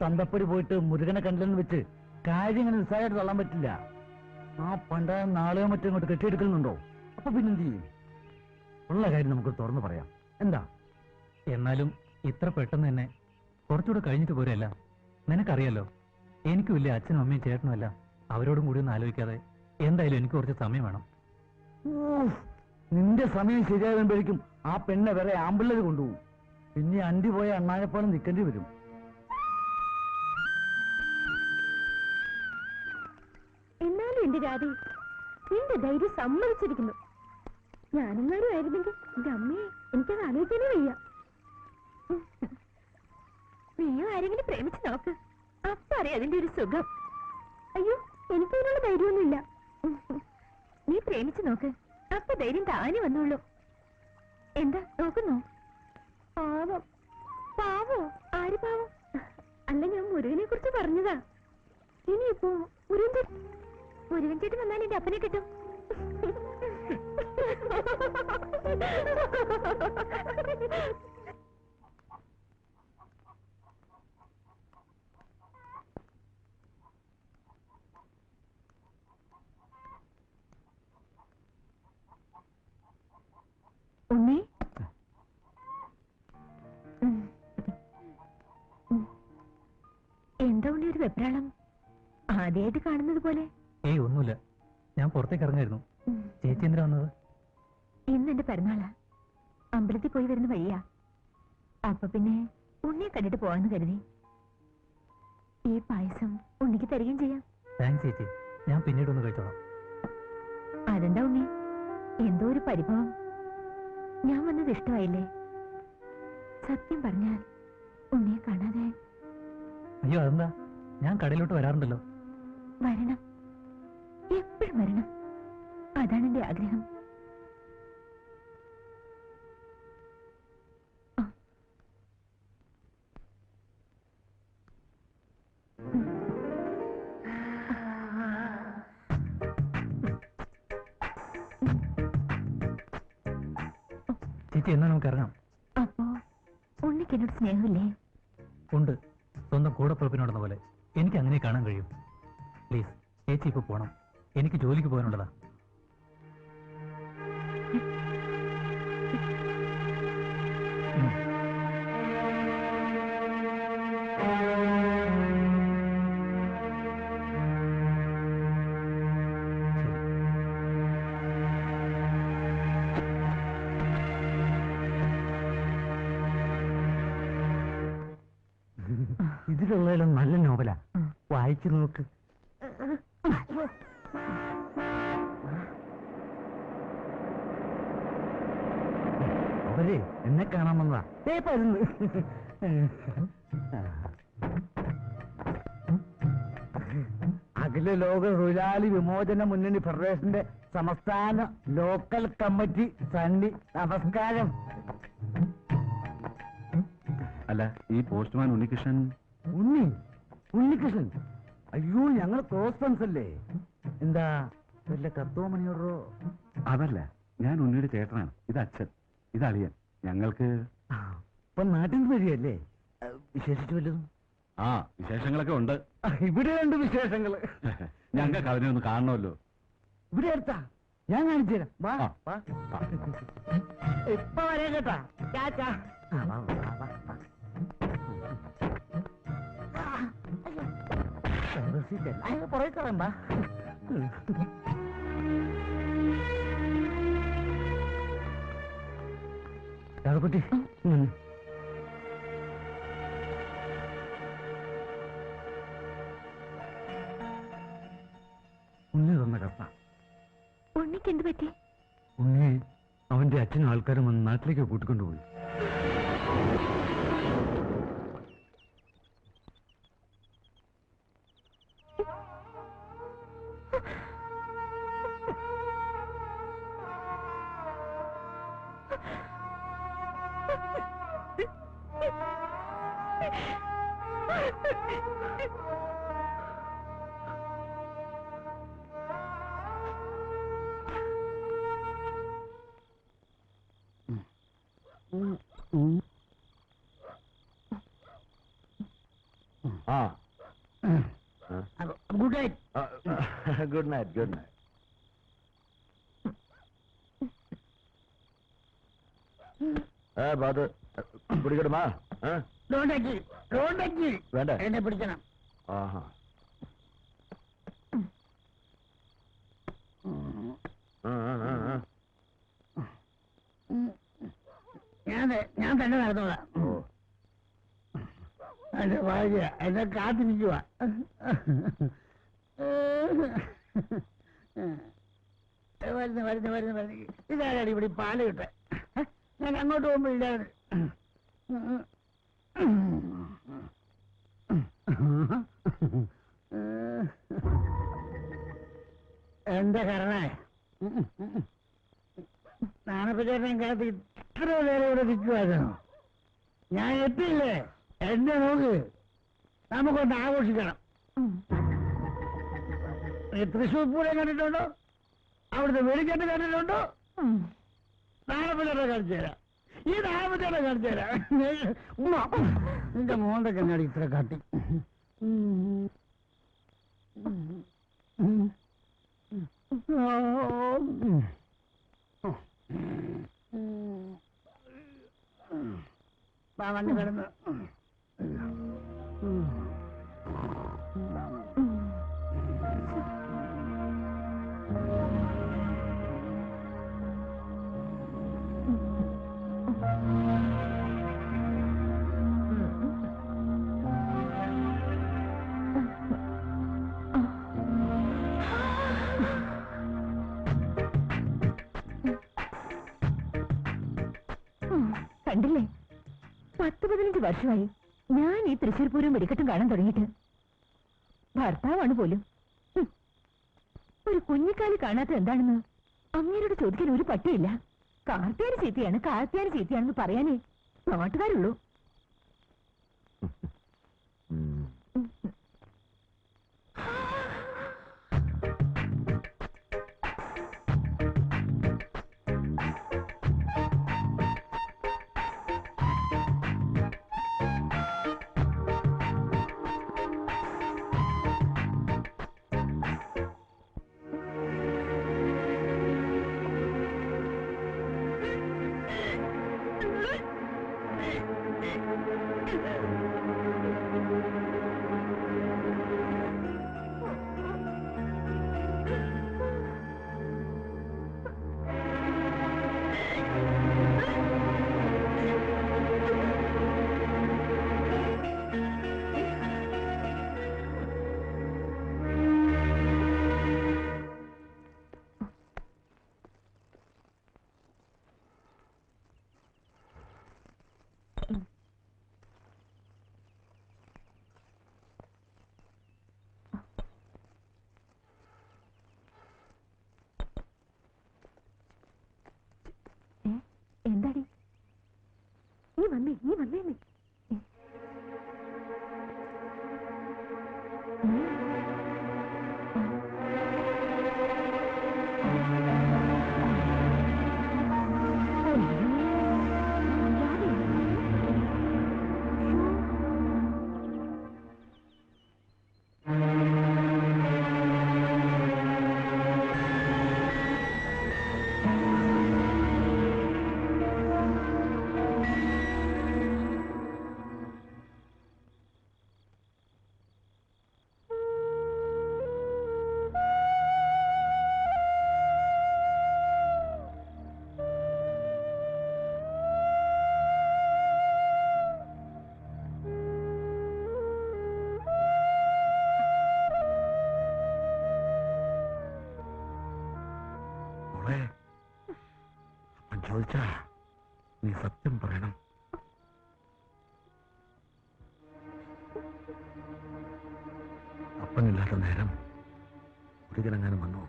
തന്തപ്പടി പോയിട്ട് മുരുകനെ കണ്ടില്ലെന്ന് വെച്ച് കാര്യം ഇങ്ങനെ നിസ്സാരമായിട്ട് തള്ളാൻ പറ്റില്ല. ആ പണ്ട നാളെയോ മറ്റോ ഇങ്ങോട്ട് കെട്ടിയെടുക്കുന്നുണ്ടോ? അപ്പൊ പിന്നെന്ത് ചെയ്യും? ഉള്ള കാര്യം നമുക്ക് തുറന്നു പറയാം. എന്താ? എന്നാലും ഇത്ര പെട്ടെന്ന് തന്നെ കുറച്ചുകൂടെ കഴിഞ്ഞിട്ട് പോരല്ല. നിനക്കറിയാലോ, എനിക്കുമില്ല അച്ഛനും അമ്മയും ചേട്ടനും അല്ല. അവരോടും കൂടി ഒന്നും ആലോചിക്കാതെ എന്തായാലും എനിക്ക് കുറച്ച് സമയം വേണം. നിന്റെ സമയം ശരിയാകുമ്പോഴേക്കും ആ പെണ്ണെ വേറെ ആമ്പിള്ളേര് കൊണ്ടുപോകും. പിന്നെ അണ്ടി പോയ അണ്ണാനെപ്പോഴും നിൽക്കേണ്ടി വരും. എന്നാലും എന്റെ രാധി, നിന്റെ ധൈര്യം സമ്മതിച്ചിരിക്കുന്നു. ഞാനെങ്ങാനും ആയിരുന്നെങ്കിൽ എന്റെ അമ്മയെ എനിക്കത് ആലോചിക്കാനേ വയ്യ. നീയോ ആരെങ്കിലും പ്രേമിച്ച് നോക്ക്, അപ്പൊ അറിയാം അതിന്റെ ഒരു സുഖം. അയ്യോ, എനിക്കതിനുള്ള ധൈര്യമൊന്നുമില്ല. നീ പ്രേമിച്ച് നോക്ക്, അപ്പൊ ധൈര്യം താനെ വന്നോളൂ. എന്താ നോക്കുന്നോ? പാവം. പാവോ? ആര് പാവം? അല്ല, ഞാൻ മുരുകനെ കുറിച്ച് പറഞ്ഞതാ. ഇനിയിപ്പോ മുരുകൻ ചേട്ടൻ വന്നാൽ എന്റെ അപ്പനെ കിട്ടും. ഉണ്ണി, എന്താ ഉണ്ണി ഒരു വെപ്രാളം? ആദ്യമായിട്ട് കാണുന്നത് പോലെ. ഏയ് ഒന്നുമില്ല, ഞാൻ പുറത്തേക്ക് ഇറങ്ങായിരുന്നു. ചേച്ചി എന്തിനാ വന്നത്? ഇന്ന് എന്റെ പിറന്നാളാ, അമ്പലത്തിൽ പോയി വരുന്ന വഴിയാ. അപ്പൊ പിന്നെ ഉണ്ണിയെ കണ്ടിട്ട് പോവാന്ന് കരുതി. ഈ പായസം ഉണ്ണിക്ക് തരികയും ചെയ്യാം. താങ്ക്സ് ചേച്ചി, ഞാൻ പിന്നീട് ഒന്ന് കഴിച്ചോളാം. അതെന്താ ഉണ്ണി, എന്തോ ഒരു പരിഭവം? ഞാൻ വന്നത് ഇഷ്ടമായില്ലേ? സത്യം പറഞ്ഞാൽ ഉണ്ണിയെ കാണാതെ. അയ്യോ അതെന്താ, ഞാൻ കടയിലോട്ട് വരാറുണ്ടല്ലോ. വരണം, എപ്പോഴും വരണം. അതാണ് എന്റെ ആഗ്രഹം. ചേച്ചി എന്നാ നമുക്ക് ഇറങ്ങാം. അപ്പോ ഉണ്ണിക്ക് എന്നോട് സ്നേഹമില്ലേ? ഉണ്ട്, സ്വന്തം കൂടപ്പുറപ്പിനോടെന്ന പോലെ. എനിക്ക് അങ്ങനെ കാണാൻ കഴിയും. പ്ലീസ് ചേച്ചി ഇപ്പൊ പോണം, എനിക്ക് ജോലിക്ക് പോകാനുള്ളതാ. ഇതിലുള്ളതിലും നല്ല നോവലാ, വായിച്ചു നോക്ക്. അവരെ എന്നെ കാണാൻ വന്നതാ. അഖില ലോക തൊഴിലാളി വിമോചന മുന്നണി ഫെഡറേഷന്റെ സംസ്ഥാന ലോക്കൽ കമ്മിറ്റി സണ്ണി, നമസ്കാരം. അല്ല, ഈ പോസ്റ്റ്മാൻ ഉണ്ണികൃഷ്ണൻ? ഉണ്ണികൃഷ്ണൻ? അയ്യോ, ഞങ്ങൾ ക്ലോസ് ഫ്രണ്ട്സ് അല്ലേ. എന്താ വല്ല കത്തോ മണിയോടോ? അതല്ല, ഞാൻ ഉണ്ണിയുടെ ചേട്ടനാണ്. ഇത് അച്ഛൻ, ഇത് അളിയൻ. ഞങ്ങൾക്ക് ഇപ്പൊ നാട്ടിൽ നിന്ന് വരികയല്ലേ? വിശേഷിച്ചു വല്ലതും? ആ, വിശേഷങ്ങളൊക്കെ ഉണ്ട്. ഇവിടെ ഉണ്ട് വിശേഷങ്ങള്. ഞങ്ങൾക്ക് അതിനെ ഒന്ന് കാണണമല്ലോ. ഇവിടെ അടുത്താ, ഞാൻ കാണിച്ചു തരാം. വാ. ആ, വാ. ഇപ്പൊ വരാം കേട്ടാ. ചാച്ചാ. പുറകെ കയറണ്ട. കുട്ടി ഉണ്ണി തന്ന കത്ത. ഉണ്ണിക്ക് എന്ത് പറ്റി? ഉണ്ണിയെ അവന്റെ അച്ഛനും ആൾക്കാരും വന്ന് നാട്ടിലേക്ക് കൂട്ടിക്കൊണ്ടുപോയി. Good night. Good night, good night. ബാത് പിടിക്കണമാ? വേണ്ട, എന്നെ പിടിക്കണം. ആഹാ. ഞാൻ തന്നെ നടന്നോളാം. എന്റെ ഭാര്യ എന്നെ കാത്തിരിക്കുക. വരുന്നു. ഇതാരാടി ഇവിടെ പാല് കിട്ടെ? ഞാൻ അങ്ങോട്ട് പോകുമ്പോ ഇല്ലാതെ. എന്റെ കരണേ, നാണപ്പച്ചേട്ടൻ കാത്ത് ഇത്ര നേരം ഇവിടെ നിൽക്കുമായിരുന്നു. ഞാൻ എത്തിയില്ലേ? എന്നെ നോക്ക്, നമുക്കൊന്ന് ആഘോഷിക്കണം. തൃശ്ശൂർ പൂരം കണ്ടിട്ടുണ്ടോ? അവിടുത്തെ വെടിക്കെട്ട് കണ്ടിട്ടുണ്ടോ? നാണപ്പച്ചേട്ടൻ കാണിച്ചു തരാം. ഈ നാണപ്പച്ചേട്ടൻ കാണിച്ചു തരാം. നിന്റെ മോന്തൊക്കെ എന്നാടി ഇത്ര കാട്ടി? വണ്ടി കിടന്ന് കണ്ടില്ലേ, 10-15 വർഷമായി ഞാൻ ഈ തൃശ്ശൂർ പൂരം വെടിക്കെട്ടും കാണാൻ തുടങ്ങിയിട്ട്. ഭർത്താവാണ് പോലും. ഒരു കുഞ്ഞിക്കാലി കാണാത്ത എന്താണെന്ന് അങ്ങേരോട് ചോദിക്കാൻ ഒരു പട്ടിയില്ല. കാർത്തിയാനി ചീത്തയാണെന്ന് പറയാനേ നാട്ടുകാരുള്ളൂ. എന്താടി നീ വന്നേ? ചോദിച്ചാ നീ സത്യം പറയണം. അപ്പനില്ലാത്ത നേരം ഒരിക്കലെങ്ങാനും വന്നു?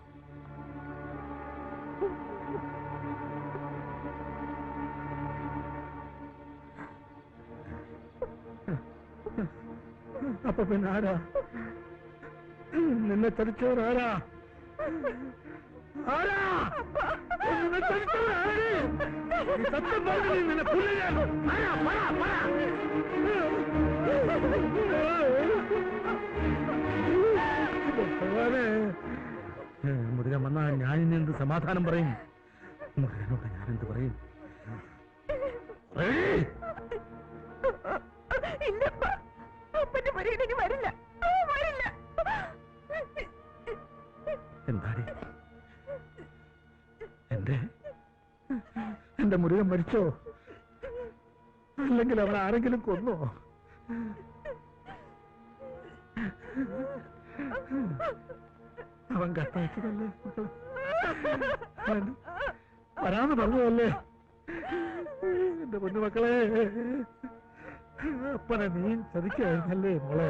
അപ്പൊ പിന്നെ ആരാ നിന്നെ ചതിച്ചവരാരാ? സത്യം പറഞ്ഞു നിന്നെ മുരുകൻ വന്നാ ഞാൻ ഇനി എന്ത് സമാധാനം പറയും? മുരുകനോട് ഞാനെന്ത് പറയും? എന്താടി എന്റെ മുരുകൻ മരിച്ചോ? അല്ലെങ്കിൽ അവൻ ആരെങ്കിലും കൊന്നോ? അവൻ കത്തയച്ചതല്ലേ മക്കളെ? വരാന്ന് പറഞ്ഞതല്ലേ? എന്റെ പൊന്നുമക്കളെ, അപ്പനെ നീ ചതിക്കായിരുന്നല്ലേ മോളെ?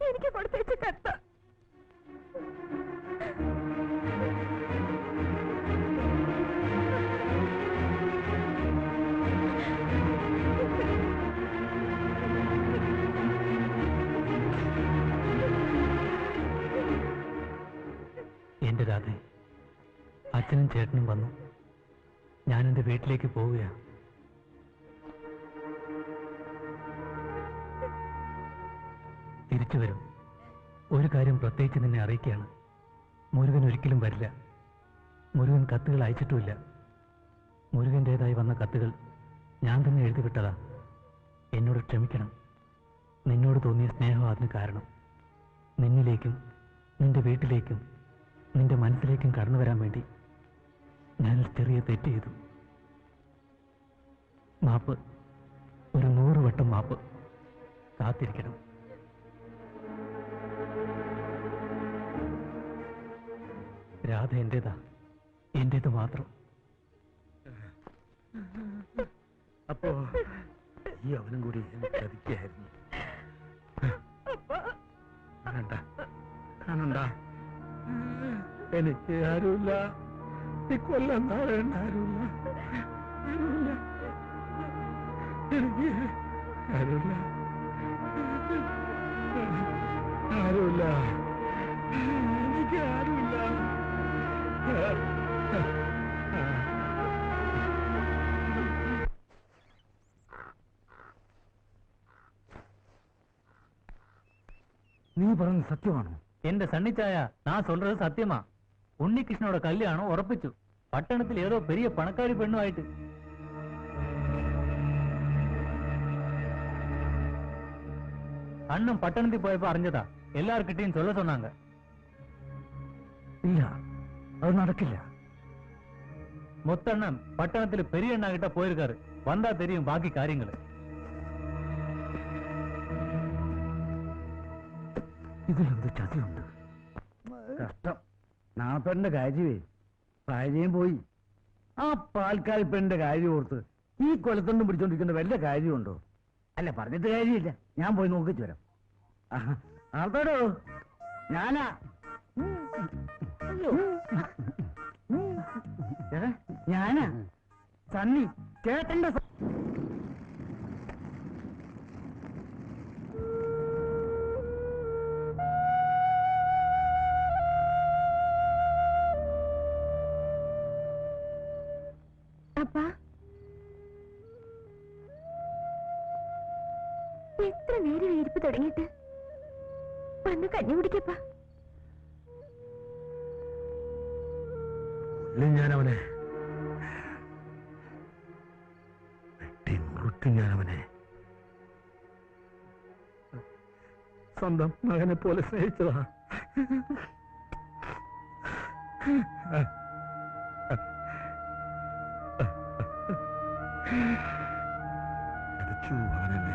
എനിക്ക് കൊടുത്തേച്ച കത്ത. എന്റെ രാധ, അച്ഛനും ചേട്ടനും വന്നു. ഞാൻ എന്റെ വീട്ടിലേക്ക് പോവുകയാണ്. തിരിച്ചു വരും. ഒരു കാര്യം പ്രത്യേകിച്ച് നിന്നെ അറിയിക്കുകയാണ്. മുരുകൻ ഒരിക്കലും വരില്ല. മുരുകൻ കത്തുകൾ അയച്ചിട്ടുമില്ല. മുരുകൻ്റെതായി വന്ന കത്തുകൾ ഞാൻ തന്നെ എഴുതി വിട്ടതാ. എന്നോട് ക്ഷമിക്കണം. നിന്നോട് തോന്നിയ സ്നേഹം അതിന് കാരണം. നിന്നിലേക്കും നിന്റെ വീട്ടിലേക്കും നിന്റെ മനസ്സിലേക്കും കടന്നു വരാൻ വേണ്ടി ഞാനൊരു ചെറിയ തെറ്റ് ചെയ്തു. മാപ്പ്, ഒരു 100 വട്ടം മാപ്പ്. കാത്തിരിക്കണം. രാധ എന്റേതാ, എന്റേത് മാത്രം. അപ്പോ ഈ അവനും കൂടി ചതിക്കായിരുന്നു. കാണണ്ട, എനിക്ക് ആരുമില്ല. ഈ കൊല്ലം താഴേണ്ട ആരുമില്ല. എനിക്ക് ആരുമില്ല. എനിക്ക് ആരുമില്ല. നീ പറഞ്ഞത് സത്യമാണോ? എന്റെ സണ്ണിച്ചായ, ഞാൻ சொல்றது സത്യമാ. ഉണ്ണികൃഷ്ണനോட കല്യാണം ഉറപ്പിച്ചു. പട്ടണത്തിൽ ഏതോ പെരിയ പണക്കാരി പെണ്ണുമായിട്ട്. അണ്ണൻ പട്ടണത്തിൽ പോയപ്പോ അറിഞ്ഞതാ. എല്ലാർക്കിട്ടെയും சொல்ல சொன்னாங்க. ഇല്ല, അത് നടക്കില്ല. മുത്തണ്ണൻ പട്ടണത്തിൽ പെരിയ അണ്ണ കിட்ட പോയിരിക്കാரு. വന്നാ തെരിയും ബാക്കി കാര്യങ്ങൾ. ഇതിലെന്ത് ചതിയുണ്ട്? കഷ്ടം. നാപ്പന്റെ കാര്യമേ, ഭാര്യയും പോയി. ആ പാൽക്കാൽ പെണ്ണിന്റെ കാര്യം ഓർത്ത് ഈ കൊലത്തൊന്നും പിടിച്ചോണ്ടിരിക്കുന്ന വല്ല കാര്യമുണ്ടോ? അല്ല, പറഞ്ഞിട്ട് കാര്യമില്ല. ഞാൻ പോയി നോക്കിച്ചു വരാം. ആൾക്കാരോ, ഞാനാ. ഞാനാ സണ്ണി, ചേട്ടന്റെ അപ്പാ, എത്ര നേരം ഇരിപ്പ് തുടങ്ങിയിട്ട്? വന്ന് കഞ്ഞി കുടിക്കപ്പാ. ഞാനവനെ വെട്ടി ഞാനവനെ സ്വന്തം മകനെ പോലെ സ്നേഹിച്ചതാ. അവനെന്നെ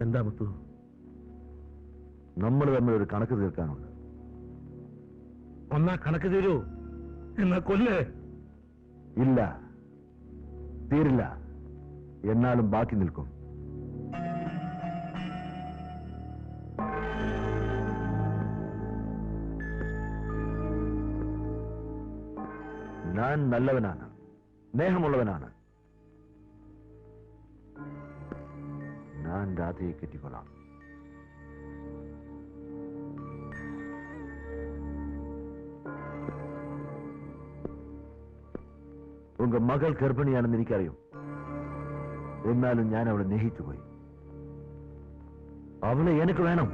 എന്താ മുത്തു? നമ്മൾ തമ്മിൽ ഒരു കണക്ക് തീർക്കാനുണ്ട്. ഒന്നാ കണക്ക് തീരൂ, എന്നാ കൊല്ലേ. ഇല്ല, തീരില്ല. എന്നാലും ബാക്കി നിൽക്കും. ഞാൻ നല്ലവനാണ്, സ്നേഹമുള്ളവനാണ്. ഞാൻ രാധയെ കെട്ടിക്കൊള്ളാം. ഉങ്ക മകൾ ഗർഭിണിയാണെന്ന് എനിക്കറിയും. എന്നാലും ഞാൻ അവളെ സ്നേഹിച്ചുപോയി. അവളെ എനിക്ക് വേണം.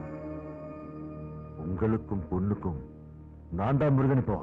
ഉങ്ങൾക്കും പൊണ്ണുക്കും നാന്താ മുരുകനിപ്പോ.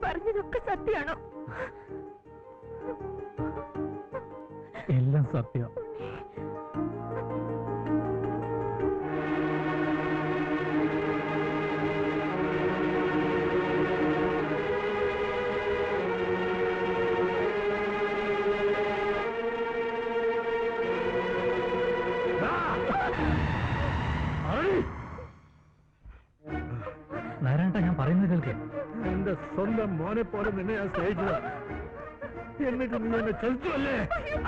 പറഞ്ഞതൊക്കെ സത്യമാണോ? എല്ലാം സത്യം. നാരായണ, ഞാൻ പറയുന്നത് കേൾക്ക്. എന്റെ സ്വന്തം മോനെ പോലെ നിന്നെ ഞാൻ സ്നേഹിച്ചതാ. എന്നിട്ട് നീ എന്നെ ചതിച്ചല്ലേ?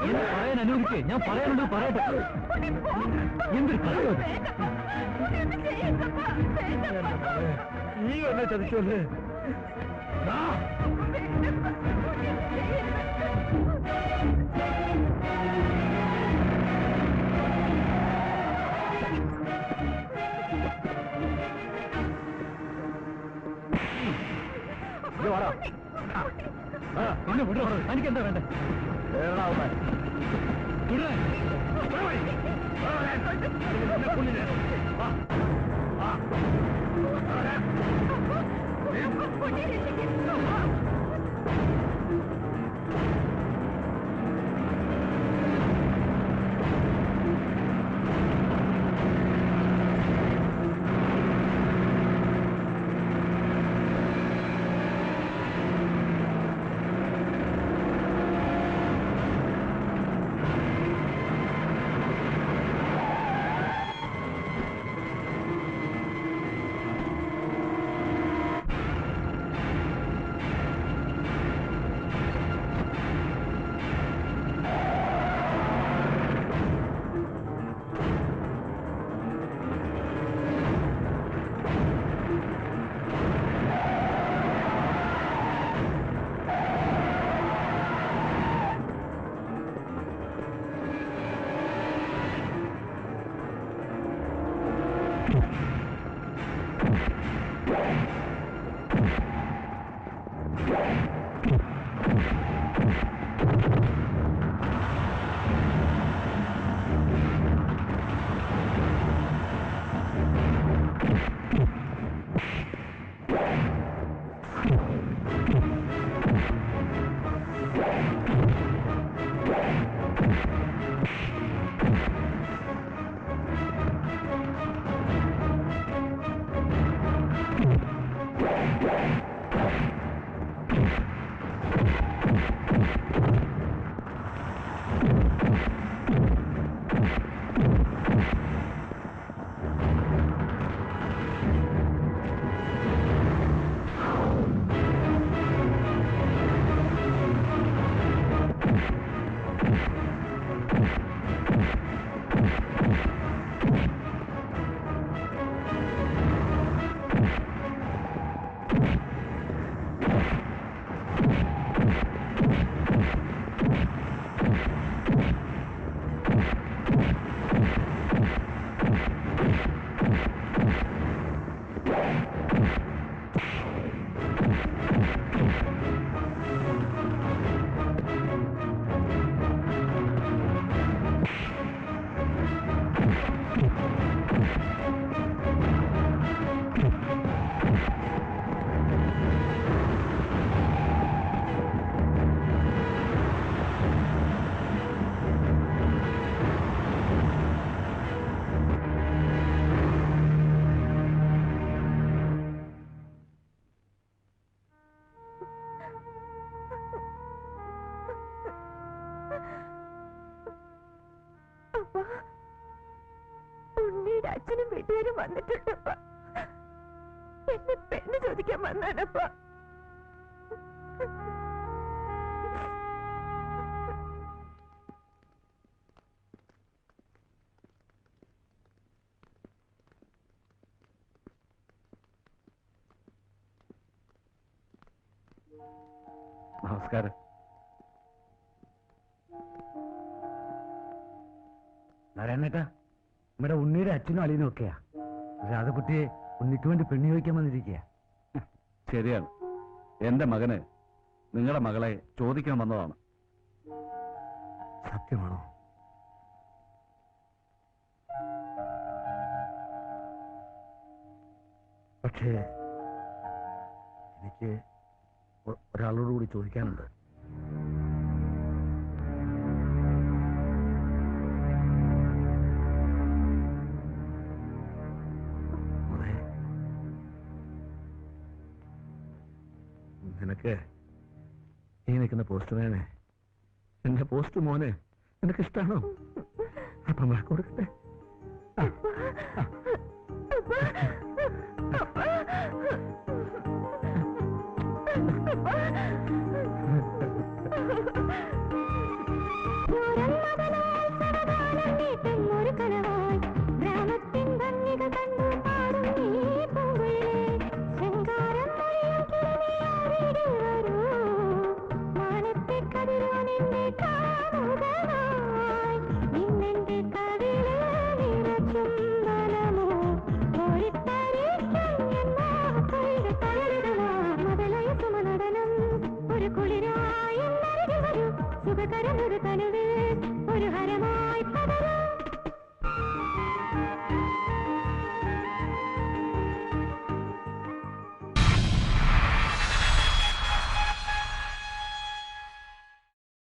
എന്നെ പറയാൻ അനുവദിക്കേ, ഞാൻ പറയാനുള്ളത് പറയട്ടെ. എന്തൊരു കഥയോ നീ എന്നെ ചതിച്ചല്ലേ? എന്നെ വിടോ, എനിക്ക് എന്താ വേണ്ടേ? ഉണ്ണിയുടെ അച്ഛനും വീട്ടുകാരും വന്നിട്ടുണ്ടപ്പ. എന്നെ പെണ്ണ് ചോദിക്കാൻ വന്നാനപ്പ. നമസ്കാരം. നാരായണേട്ടാ, നമ്മുടെ ഉണ്ണിയുടെ അച്ഛനും അളിയനും ഒക്കെയാ. രാധകുട്ടിയെ ഉണ്ണിക്ക് വേണ്ടി പെണ്ണു ചോദിക്കാൻ വന്നിരിക്കുക. ശരിയാണ്, എന്റെ മകന് നിങ്ങളുടെ മകളെ ചോദിക്കാൻ വന്നതാണ്. സത്യമാണോ? പക്ഷേ എനിക്ക് ഒരാളോട് കൂടി ചോദിക്കാനുണ്ട്. നിനക്ക് ഈ നിൽക്കുന്ന പോസ്റ്റ്മാനെ, എന്റെ പോസ്റ്റ് മോനെ നിനക്ക് ഇഷ്ടമാണോ? അപ്പം കൊടുക്കട്ടെ. ഒരു തനുവിൽ ഒരു ഹരമാ